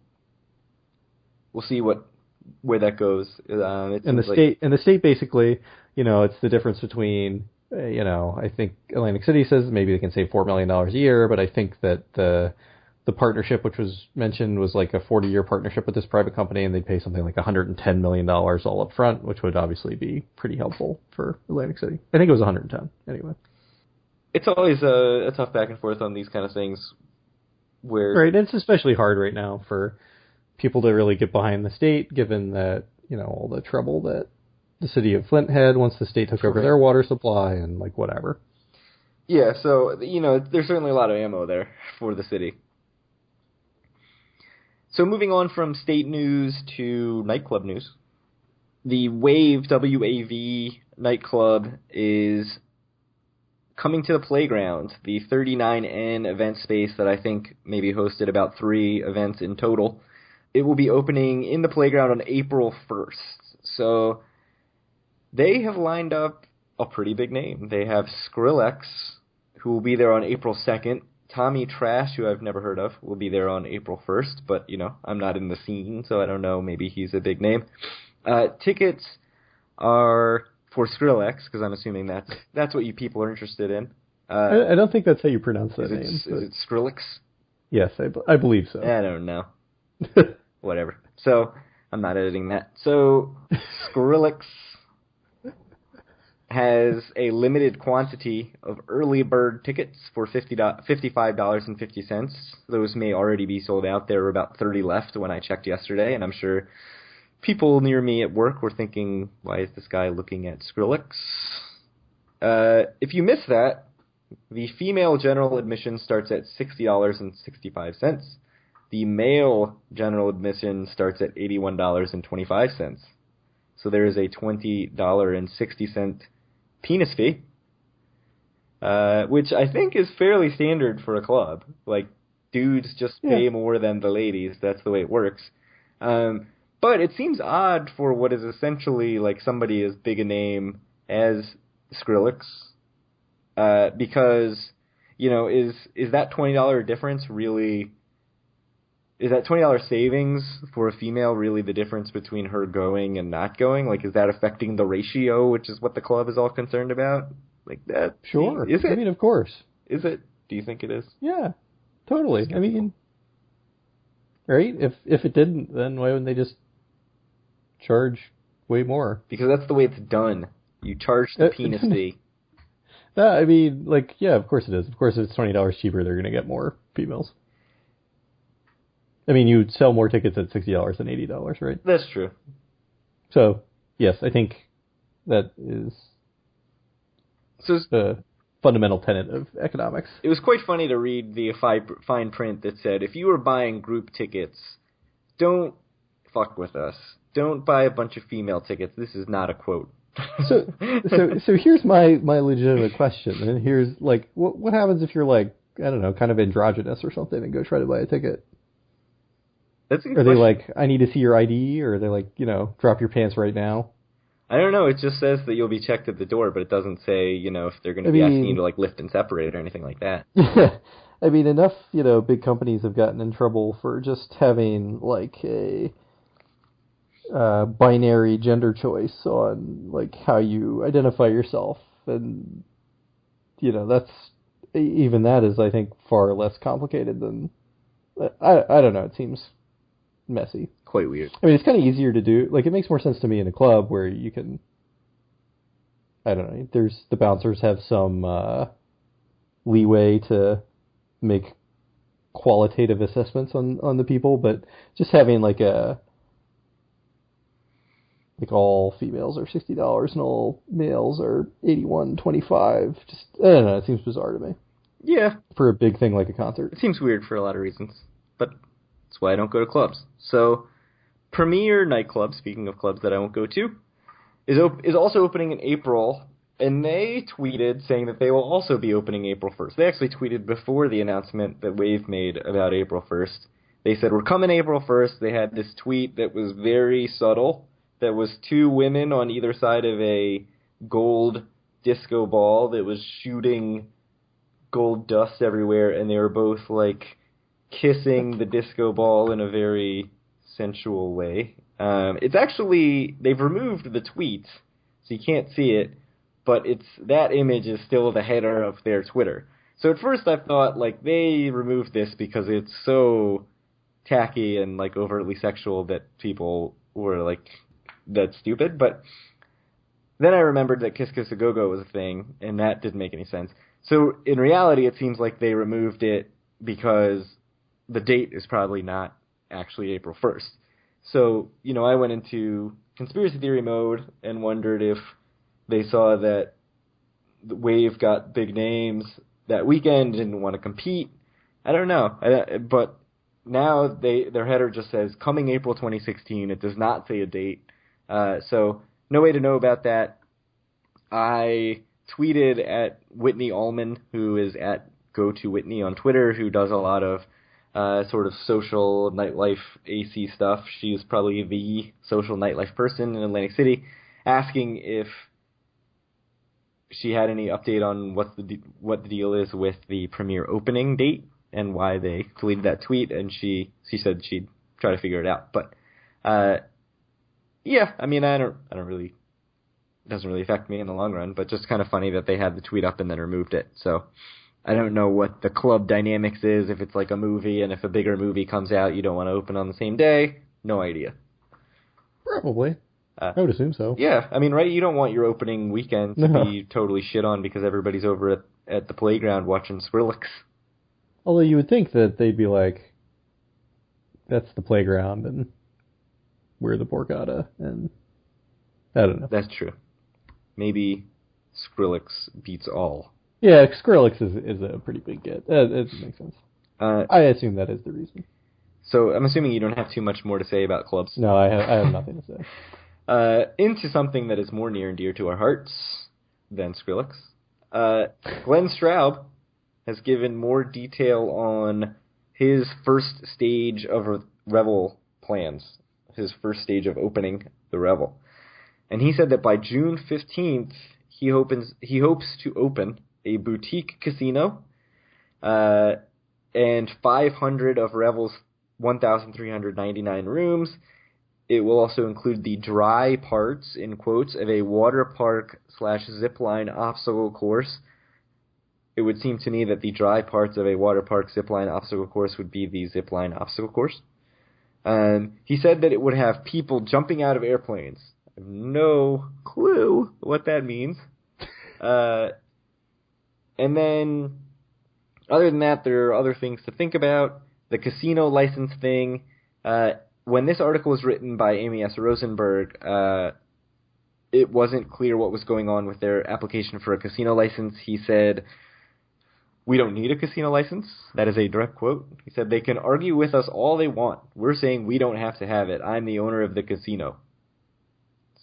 we'll see where that goes. And the state basically, it's the difference between, I think Atlantic City says maybe they can save $4 million a year, but I think that the partnership, which was mentioned, was like a 40-year partnership with this private company, and they'd pay something like $110 million all up front, which would obviously be pretty helpful for Atlantic City. I think it was 110 anyway. It's always a tough back and forth on these kind of things. Right, and it's especially hard right now for people to really get behind the state, given that, all the trouble that the city of Flint had once the state took over their water supply and, like, whatever. Yeah, so, there's certainly a lot of ammo there for the city. So moving on from state news to nightclub news. The Wave, W-A-V nightclub is coming to the playground, the 39N event space that I think maybe hosted about 3 events in total. It will be opening in the playground on April 1st. So they have lined up a pretty big name. They have Skrillex, who will be there on April 2nd. Tommy Trash, who I've never heard of, will be there on April 1st. But, I'm not in the scene, so I don't know. Maybe he's a big name. Tickets are for Skrillex, because I'm assuming that's what you people are interested in. I don't think that's how you pronounce that name. Is it Skrillex? Yes, I believe so. I don't know. Whatever. So, I'm not editing that. So, Skrillex has a limited quantity of early bird tickets for $55.50. Those may already be sold out. There were about 30 left when I checked yesterday, and I'm sure people near me at work were thinking, why is this guy looking at Skrillex? If you miss that, the female general admission starts at $60.65. The male general admission starts at $81.25. So there is a $20.60 penis fee, which I think is fairly standard for a club. Like, dudes just pay more than the ladies. That's the way it works. But it seems odd for what is essentially like somebody as big a name as Skrillex, because, you know, is that $20 difference really... Is that $20 savings for a female really the difference between her going and not going? Like, is that affecting the ratio, which is what the club is all concerned about? Like that? Sure. Is it? I mean, of course. Is it? Do you think it is? Yeah, totally. I mean, right? If it didn't, then why wouldn't they just charge way more? Because that's the way it's done. You charge the penis fee. I mean, like, yeah, of course it is. Of course, if it's $20 cheaper, they're going to get more females. I mean, you sell more tickets at $60 than $80, right? That's true. So, yes, I think that is the fundamental tenet of economics. It was quite funny to read the fine print that said, if you were buying group tickets, don't fuck with us. Don't buy a bunch of female tickets. This is not a quote. So here's my legitimate question. And here's, like, what happens if you're, like, I don't know, kind of androgynous or something and go try to buy a ticket? That's a good Are question. they like, I need to see your ID, or are they like, you know, drop your pants right now? I don't know. It just says that you'll be checked at the door, but it doesn't say, you know, if they're going to be asking you to, like, lift and separate or anything like that. I mean, enough, you know, big companies have gotten in trouble for just having, like, a binary gender choice on, like, how you identify yourself. And, you know, even that is, I think, far less complicated than, I don't know, it seems messy. Quite weird. I mean, it's kind of easier to do. Like, it makes more sense to me in a club where you can, I don't know, the bouncers have some leeway to make qualitative assessments on the people, but just having like all females are $60 and all males are $81.25. Just, I don't know, it seems bizarre to me. Yeah. For a big thing like a concert. It seems weird for a lot of reasons, but that's why I don't go to clubs. So, Premier Nightclub, speaking of clubs that I won't go to, is also opening in April, and they tweeted saying that they will also be opening April 1st. They actually tweeted before the announcement that Wave made about April 1st. They said, we're coming April 1st. They had this tweet that was very subtle, that was two women on either side of a gold disco ball that was shooting gold dust everywhere, and they were both, like, kissing the disco ball in a very sensual way. It's actually, they've removed the tweet, so you can't see it, but that image is still the header of their Twitter. So at first I thought, like, they removed this because it's so tacky and, like, overtly sexual that people were, like, that's stupid, but then I remembered that Kiss Kiss a Go-Go was a thing, and that didn't make any sense. So in reality, it seems like they removed it because the date is probably not actually April 1st. So, you know, I went into conspiracy theory mode and wondered if they saw that the Wave got big names that weekend, didn't want to compete. I don't know. But now their header just says, coming April 2016. It does not say a date. So no way to know about that. I tweeted at Whitney Allman, who is at GoToWhitney on Twitter, who does a lot of sort of social nightlife AC stuff. She's probably the social nightlife person in Atlantic City, asking if she had any update on what the deal is with the premiere opening date and why they deleted that tweet. And she said she'd try to figure it out. But yeah, I mean, I don't really doesn't really affect me in the long run, but just kind of funny that they had the tweet up and then removed it. So I don't know what the club dynamics is, if it's like a movie, and if a bigger movie comes out, you don't want to open on the same day. No idea. Probably. I would assume so. Yeah, I mean, right? You don't want your opening weekend to be totally shit on because everybody's over at the playground watching Skrillex. Although you would think that they'd be like, that's the playground and we're the Borgata, and I don't know. That's true. Maybe Skrillex beats all. Yeah, Skrillex is a pretty big get. It makes sense. I assume that is the reason. So I'm assuming you don't have too much more to say about clubs. No, I have nothing to say. Into something that is more near and dear to our hearts than Skrillex. Glenn Straub has given more detail on his first stage of Revel plans, his first stage of opening the Revel. And he said that by June 15th, he hopes to open a boutique casino, and 500 of Revel's 1,399 rooms. It will also include the dry parts, in quotes, of a water park / zipline obstacle course. It would seem to me that the dry parts of a water park zipline obstacle course would be the zipline obstacle course. He said that it would have people jumping out of airplanes. I have no clue what that means. And then, other than that, there are other things to think about. The casino license thing. When this article was written by Amy S. Rosenberg, it wasn't clear what was going on with their application for a casino license. He said, "We don't need a casino license." That is a direct quote. He said, "They can argue with us all they want. We're saying we don't have to have it. I'm the owner of the casino."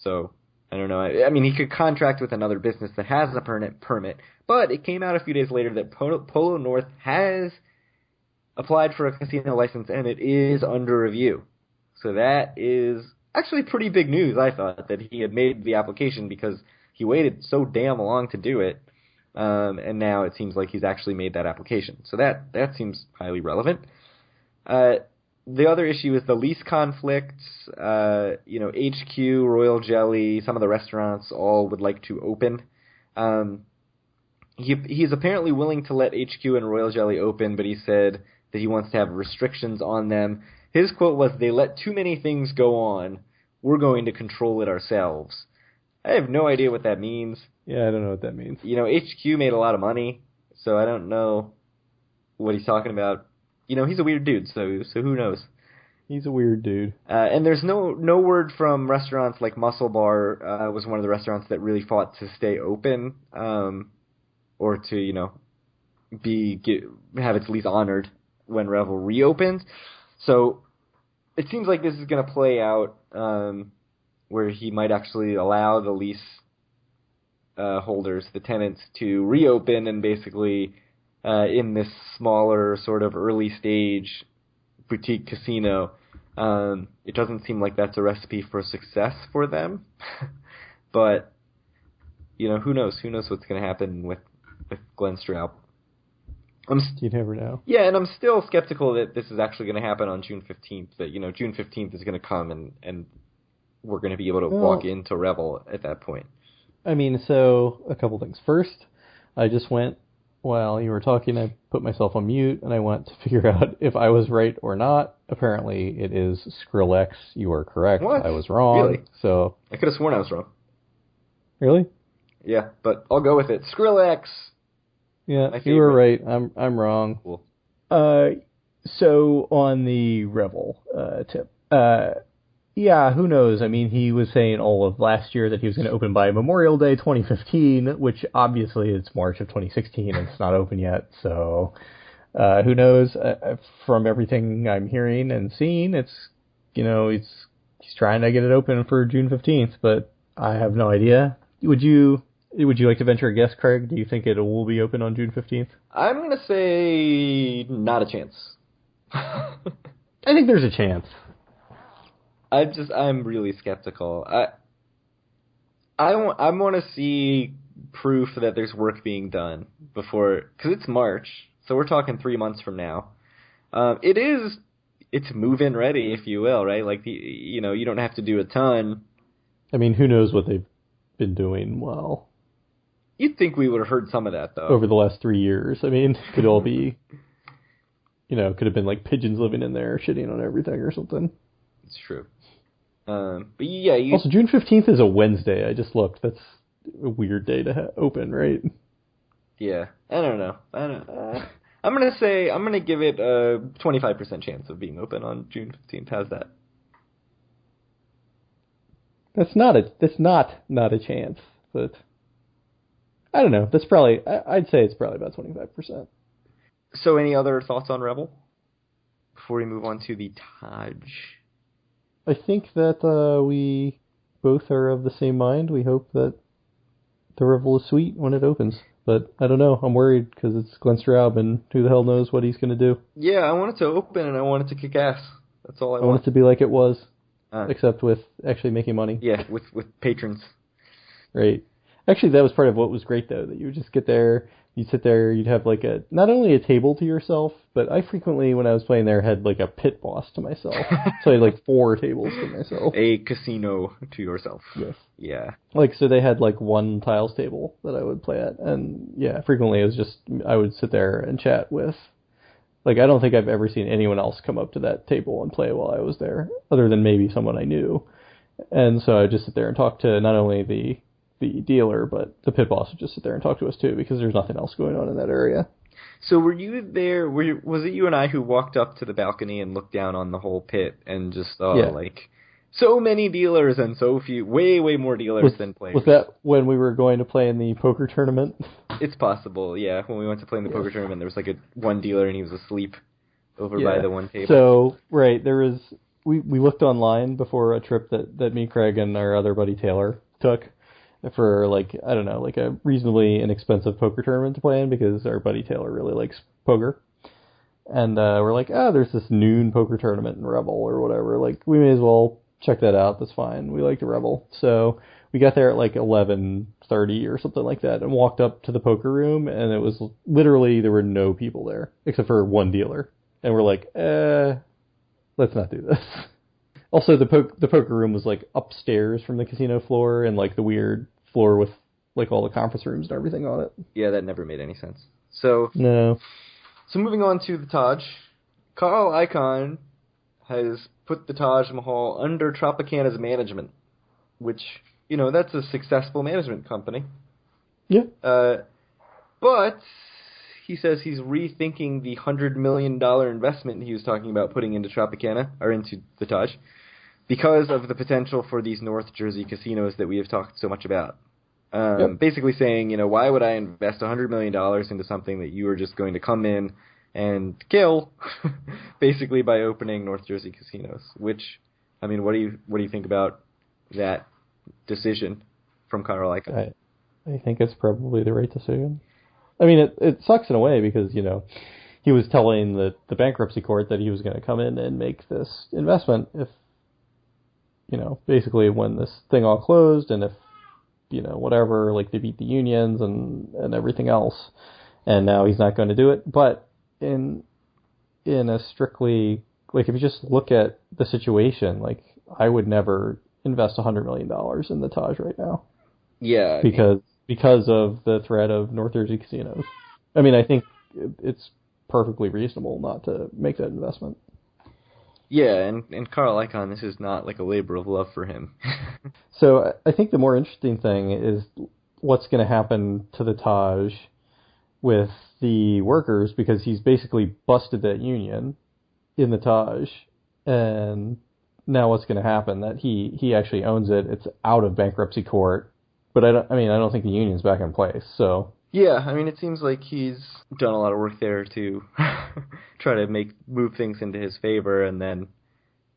So, I don't know. I mean, he could contract with another business that has a permit, but it came out a few days later that Polo North has applied for a casino license, and it is under review. So that is actually pretty big news, I thought, that he had made the application because he waited so damn long to do it, and now it seems like he's actually made that application. So that seems highly relevant. The other issue is the lease conflicts. HQ, Royal Jelly, some of the restaurants all would like to open. He's apparently willing to let HQ and Royal Jelly open, but he said that he wants to have restrictions on them. His quote was, "They let too many things go on. We're going to control it ourselves." I have no idea what that means. Yeah, I don't know what that means. HQ made a lot of money, so I don't know what he's talking about. He's a weird dude, so who knows? He's a weird dude. And there's no word from restaurants like Muscle Bar was one of the restaurants that really fought to stay open, or to have its lease honored when Revel reopens. So it seems like this is going to play out where he might actually allow the lease holders, the tenants, to reopen and basically in this smaller sort of early stage boutique casino. It doesn't seem like that's a recipe for success for them. But, who knows? Who knows what's going to happen with Glenn Straub. You never know. Yeah, and I'm still skeptical that this is actually going to happen on June 15th, that, June 15th is going to come and we're going to be able to walk into Revel at that point. I mean, so, a couple things. First, I just went, while you were talking, I put myself on mute, and I went to figure out if I was right or not. Apparently, it is Skrillex. You are correct. What? I was wrong. Really? So I could have sworn I was wrong. Really? Yeah, but I'll go with it. Skrillex! Yeah, you were right. I'm wrong. Cool. So, on the Revel tip, yeah, who knows? I mean, he was saying all of last year that he was going to open by Memorial Day 2015, which obviously it's March of 2016 and it's not open yet. So, who knows? From everything I'm hearing and seeing, it's, he's trying to get it open for June 15th, but I have no idea. Would you like to venture a guess, Craig? Do you think it will be open on June 15th? I'm going to say not a chance. I think there's a chance. I'm really skeptical. I want to see proof that there's work being done before, because it's March, so we're talking 3 months from now. It's move-in ready, if you will, right? Like you don't have to do a ton. I mean, who knows what they've been doing well. You'd think we would have heard some of that, though. Over the last 3 years. I mean, could all be, could have been like pigeons living in there shitting on everything or something. It's true. But yeah, Also, June 15th is a Wednesday. I just looked. That's a weird day to open, right? Yeah, I don't know. I'm gonna give it a 25% chance of being open on June 15th. How's that? That's not a chance, but I don't know. That's probably, I'd say it's probably about 25%. So, any other thoughts on Rebel before we move on to the Taj? I think that we both are of the same mind. We hope that the Rebel is sweet when it opens. But I don't know. I'm worried because it's Glenn Straub, and who the hell knows what he's going to do. Yeah, I want it to open, and I want it to kick ass. That's all I want. I want it to be like it was, except with actually making money. Yeah, with patrons. Right. Actually, that was part of what was great, though, that you would just get there, you'd sit there, you'd have like not only a table to yourself, but I frequently, when I was playing there, had like a pit boss to myself. So I had like 4 tables to myself. A casino to yourself. Yes. Yeah. So they had like 1 tiles table that I would play at, and yeah, frequently it was just, I would sit there and chat with, I don't think I've ever seen anyone else come up to that table and play while I was there, other than maybe someone I knew. And so I'd just sit there and talk to not only the dealer, but the pit boss would just sit there and talk to us too, because there's nothing else going on in that area. So were you there, was it you and I who walked up to the balcony and looked down on the whole pit and just so many dealers and so few, way more dealers than players? Was that when we were going to play in the poker tournament? It's possible, yeah. When we went to play in the poker tournament, there was like one dealer and he was asleep over by the one table. So, right, there was, we looked online before a trip that me, Craig, and our other buddy Taylor took for a reasonably inexpensive poker tournament to play in, because our buddy Taylor really likes poker. And we're like, there's this noon poker tournament in Rebel or whatever. We may as well check that out. That's fine. We like the Rebel. So we got there at 11:30 or something like that and walked up to the poker room, and it was literally, there were no people there except for one dealer. And we're like, let's not do this. Also, the poker room was upstairs from the casino floor, and the weird floor with all the conference rooms and everything on it. Yeah, that never made any sense. So no. So moving on to the Taj, Carl Icahn has put the Taj Mahal under Tropicana's management, which, that's a successful management company. Yeah. But he says he's rethinking the $100 million investment he was talking about putting into Tropicana, or into the Taj, because of the potential for these North Jersey casinos that we have talked so much about. Basically saying, why would I invest $100 million into something that you are just going to come in and kill, basically by opening North Jersey casinos? Which, what do you think about that decision from Carl Icahn? I think it's probably the right decision. It sucks in a way because, he was telling the bankruptcy court that he was going to come in and make this investment if, basically when this thing all closed, and if, whatever, they beat the unions and everything else. And now he's not going to do it. But in a strictly, if you just look at the situation, I would never invest $100 million in the Taj right now. Yeah. Because of the threat of North Jersey casinos. I think it's perfectly reasonable not to make that investment. Yeah, and Carl Icahn, this is not a labor of love for him. So I think the more interesting thing is what's going to happen to the Taj with the workers, because he's basically busted that union in the Taj, and now what's going to happen? That he actually owns it. It's out of bankruptcy court, but I don't think the union's back in place. So yeah, it seems like he's done a lot of work there to try to move things into his favor, and then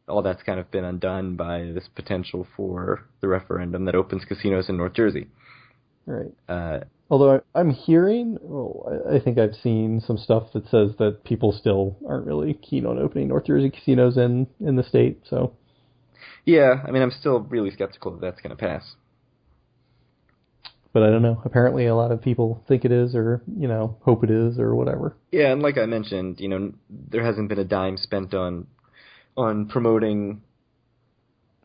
all that's kind of been undone by this potential for the referendum that opens casinos in North Jersey. Right. Although I'm hearing, I think I've seen some stuff that says that people still aren't really keen on opening North Jersey casinos in the state. So yeah, I'm still really skeptical that that's going to pass. But I don't know. Apparently a lot of people think it is, or, hope it is, or whatever. Yeah, and like I mentioned, there hasn't been a dime spent on promoting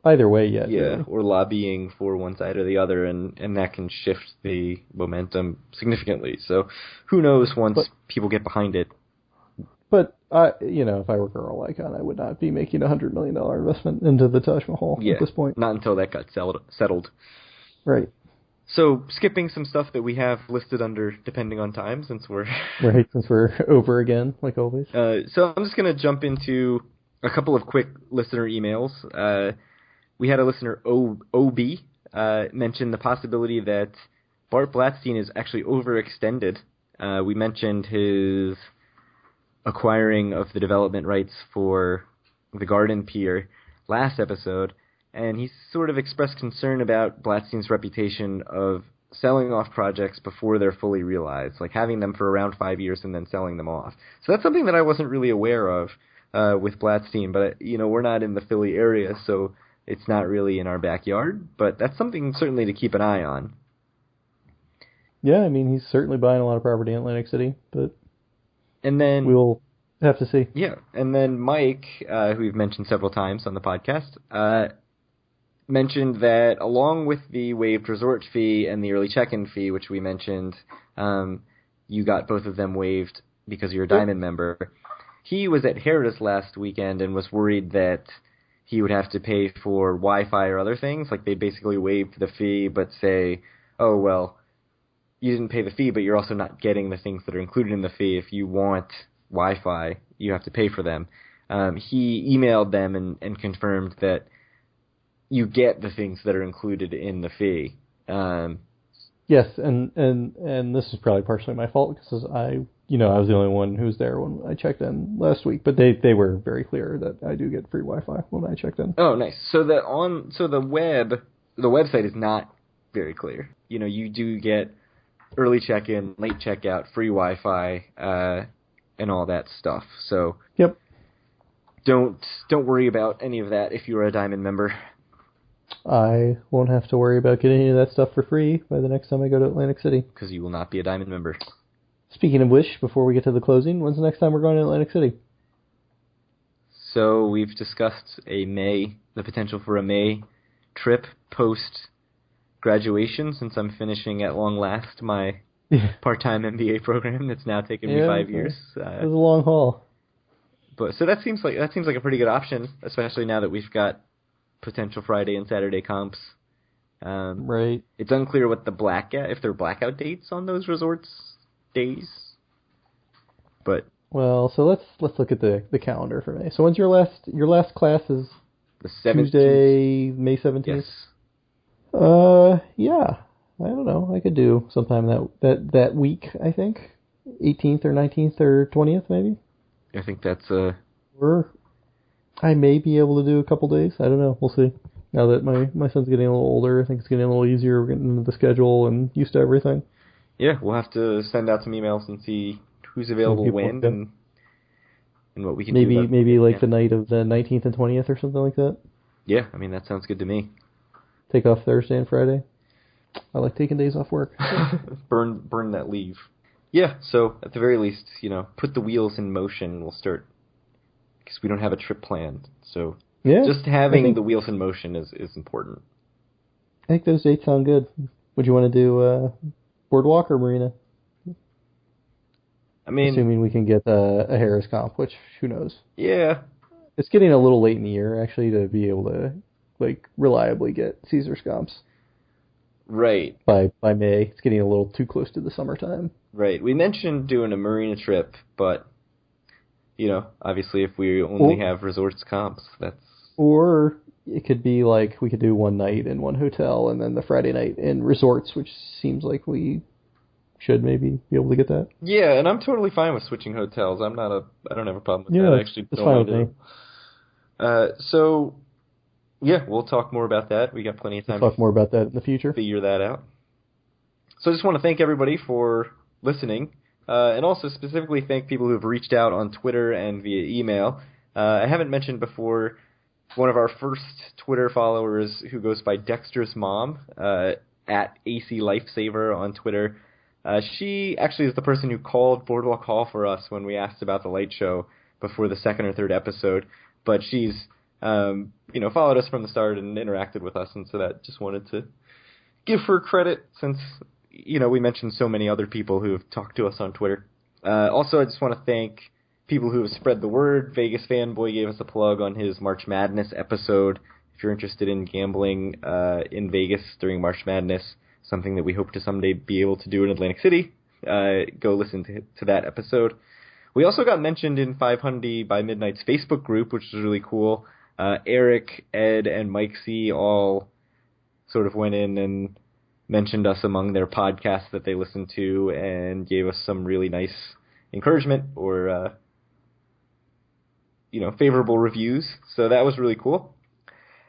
either way yet. Yeah, really. or lobbying for one side or the other, and that can shift the momentum significantly. So who knows once people get behind it. But if I were Girl Icon, I would not be making $100 million investment into the Taj Mahal at this point. Not until that got settled. Right. So skipping some stuff that we have listed under depending on time, since we're over again, like always. So I'm just going to jump into a couple of quick listener emails. We had a listener, OB, mention the possibility that Bart Blatstein is actually overextended. We mentioned his acquiring of the development rights for the Garden Pier last episode, and he sort of expressed concern about Blatstein's reputation of selling off projects before they're fully realized, like having them for around 5 years and then selling them off. So that's something that I wasn't really aware of with Blatstein, but we're not in the Philly area, so it's not really in our backyard, but that's something certainly to keep an eye on. Yeah, I mean, he's certainly buying a lot of property in Atlantic City, but and then we'll have to see. Yeah, and then Mike, who we've mentioned several times on the podcast, mentioned that along with the waived resort fee and the early check-in fee, which we mentioned, you got both of them waived because you're a Diamond member. He was at Harris last weekend and was worried that he would have to pay for Wi-Fi or other things. Like, they basically waived the fee but say, oh, well, you didn't pay the fee, but you're also not getting the things that are included in the fee. If you want Wi-Fi, you have to pay for them. He emailed them and confirmed that you get the things that are included in the fee. Yes, and this is probably partially my fault because I was the only one who was there when I checked in last week, but they were very clear that I do get free Wi-Fi when I checked in. Oh, nice. So the website is not very clear. You do get early check-in, late checkout, free Wi-Fi, and all that stuff. So yep. Don't worry about any of that if you're a Diamond member. I won't have to worry about getting any of that stuff for free by the next time I go to Atlantic City. Because you will not be a Diamond member. Speaking of which, before we get to the closing, when's the next time we're going to Atlantic City? So we've discussed the potential for a May trip post-graduation, since I'm finishing at long last my part-time MBA program that's now taken me 5 years. It was a long haul. But so that seems like a pretty good option, especially now that we've got potential Friday and Saturday comps. Right. It's unclear what if there are blackout dates on those resorts days. But so let's look at the calendar for May. So when's your last class is the 17th. Tuesday, May 17th? Yes. Yeah. I don't know. I could do sometime that week, I think. 18th or 19th or 20th, maybe. I think that's Or I may be able to do a couple days. I don't know. We'll see. Now that my son's getting a little older, I think it's getting a little easier. We're getting into the schedule and used to everything. Yeah, we'll have to send out some emails and see who's available when and what we can do. Maybe like the night of the 19th and 20th or something like that. Yeah, I mean, that sounds good to me. Take off Thursday and Friday. I like taking days off work. burn that leave. Yeah, so at the very least, put the wheels in motion. We'll start, because we don't have a trip planned. So just having the wheels in motion is important. I think those dates sound good. Would you want to do Boardwalk or Marina? I mean, assuming we can get a Harris comp, which who knows? Yeah, it's getting a little late in the year actually to be able to reliably get Caesar's comps. Right. By May, it's getting a little too close to the summertime. Right. We mentioned doing a Marina trip, but obviously if we only have resorts comps, that's. Or it could be like we could do one night in one hotel and then the Friday night in resorts, which seems like we should maybe be able to get that. Yeah, and I'm totally fine with switching hotels. I don't have a problem with that. I actually don't mind it. So, yeah, we'll talk more about that. We got plenty of time to talk more about that in the future. Figure that out. So I just want to thank everybody for listening, and also specifically thank people who have reached out on Twitter and via email. I haven't mentioned before one of our first Twitter followers who goes by Dexter's Mom, at AC Lifesaver on Twitter. She actually is the person who called Boardwalk Hall for us when we asked about the light show before the second or third episode, but she's followed us from the start and interacted with us, and so that just wanted to give her credit since, we mentioned so many other people who have talked to us on Twitter. Also, I just want to thank people who have spread the word. Vegas Fanboy gave us a plug on his March Madness episode. If you're interested in gambling in Vegas during March Madness, something that we hope to someday be able to do in Atlantic City, go listen to that episode. We also got mentioned in 500 by Midnight's Facebook group, which is really cool. Eric, Ed, and Mike C. all sort of went in and mentioned us among their podcasts that they listened to and gave us some really nice encouragement or, favorable reviews. So that was really cool.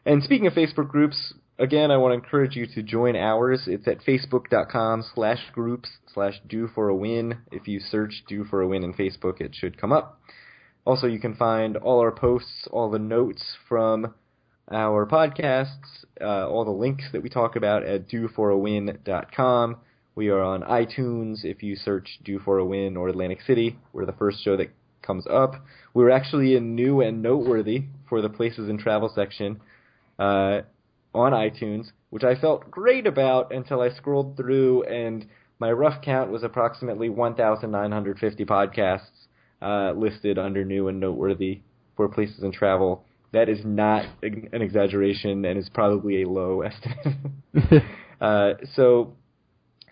And speaking of Facebook groups, again, I want to encourage you to join ours. It's at facebook.com/groups/DoForAWin. If you search Do For A Win in Facebook, it should come up. Also, you can find all our posts, all the notes from our podcasts, all the links that we talk about at DoForAWin.com. We are on iTunes. If you search Do For A Win or Atlantic City, we're the first show that comes up. We were actually in New and Noteworthy for the Places and Travel section on iTunes, which I felt great about until I scrolled through, and my rough count was approximately 1,950 podcasts listed under New and Noteworthy for Places and Travel. That is not an exaggeration and is probably a low estimate. So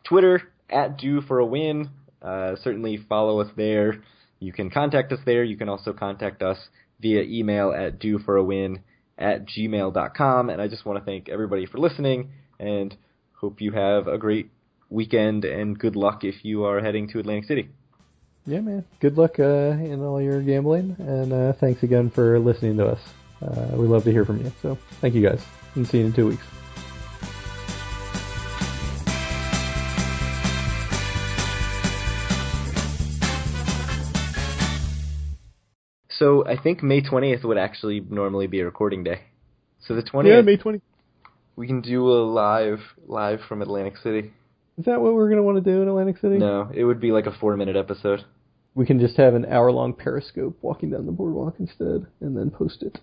Twitter, at DoForAWin. Certainly follow us there. You can contact us there. You can also contact us via email at doforawin@gmail.com. And I just want to thank everybody for listening and hope you have a great weekend and good luck if you are heading to Atlantic City. Yeah, man. Good luck in all your gambling, and thanks again for listening to us. We love to hear from you. So thank you guys, and see you in 2 weeks. So I think May 20th would actually normally be a recording day. So the 20th. Yeah, May 20th. We can do a live from Atlantic City. Is that what we're going to want to do in Atlantic City? No, it would be like a 4-minute episode. We can just have an hour-long Periscope walking down the boardwalk instead, and then post it.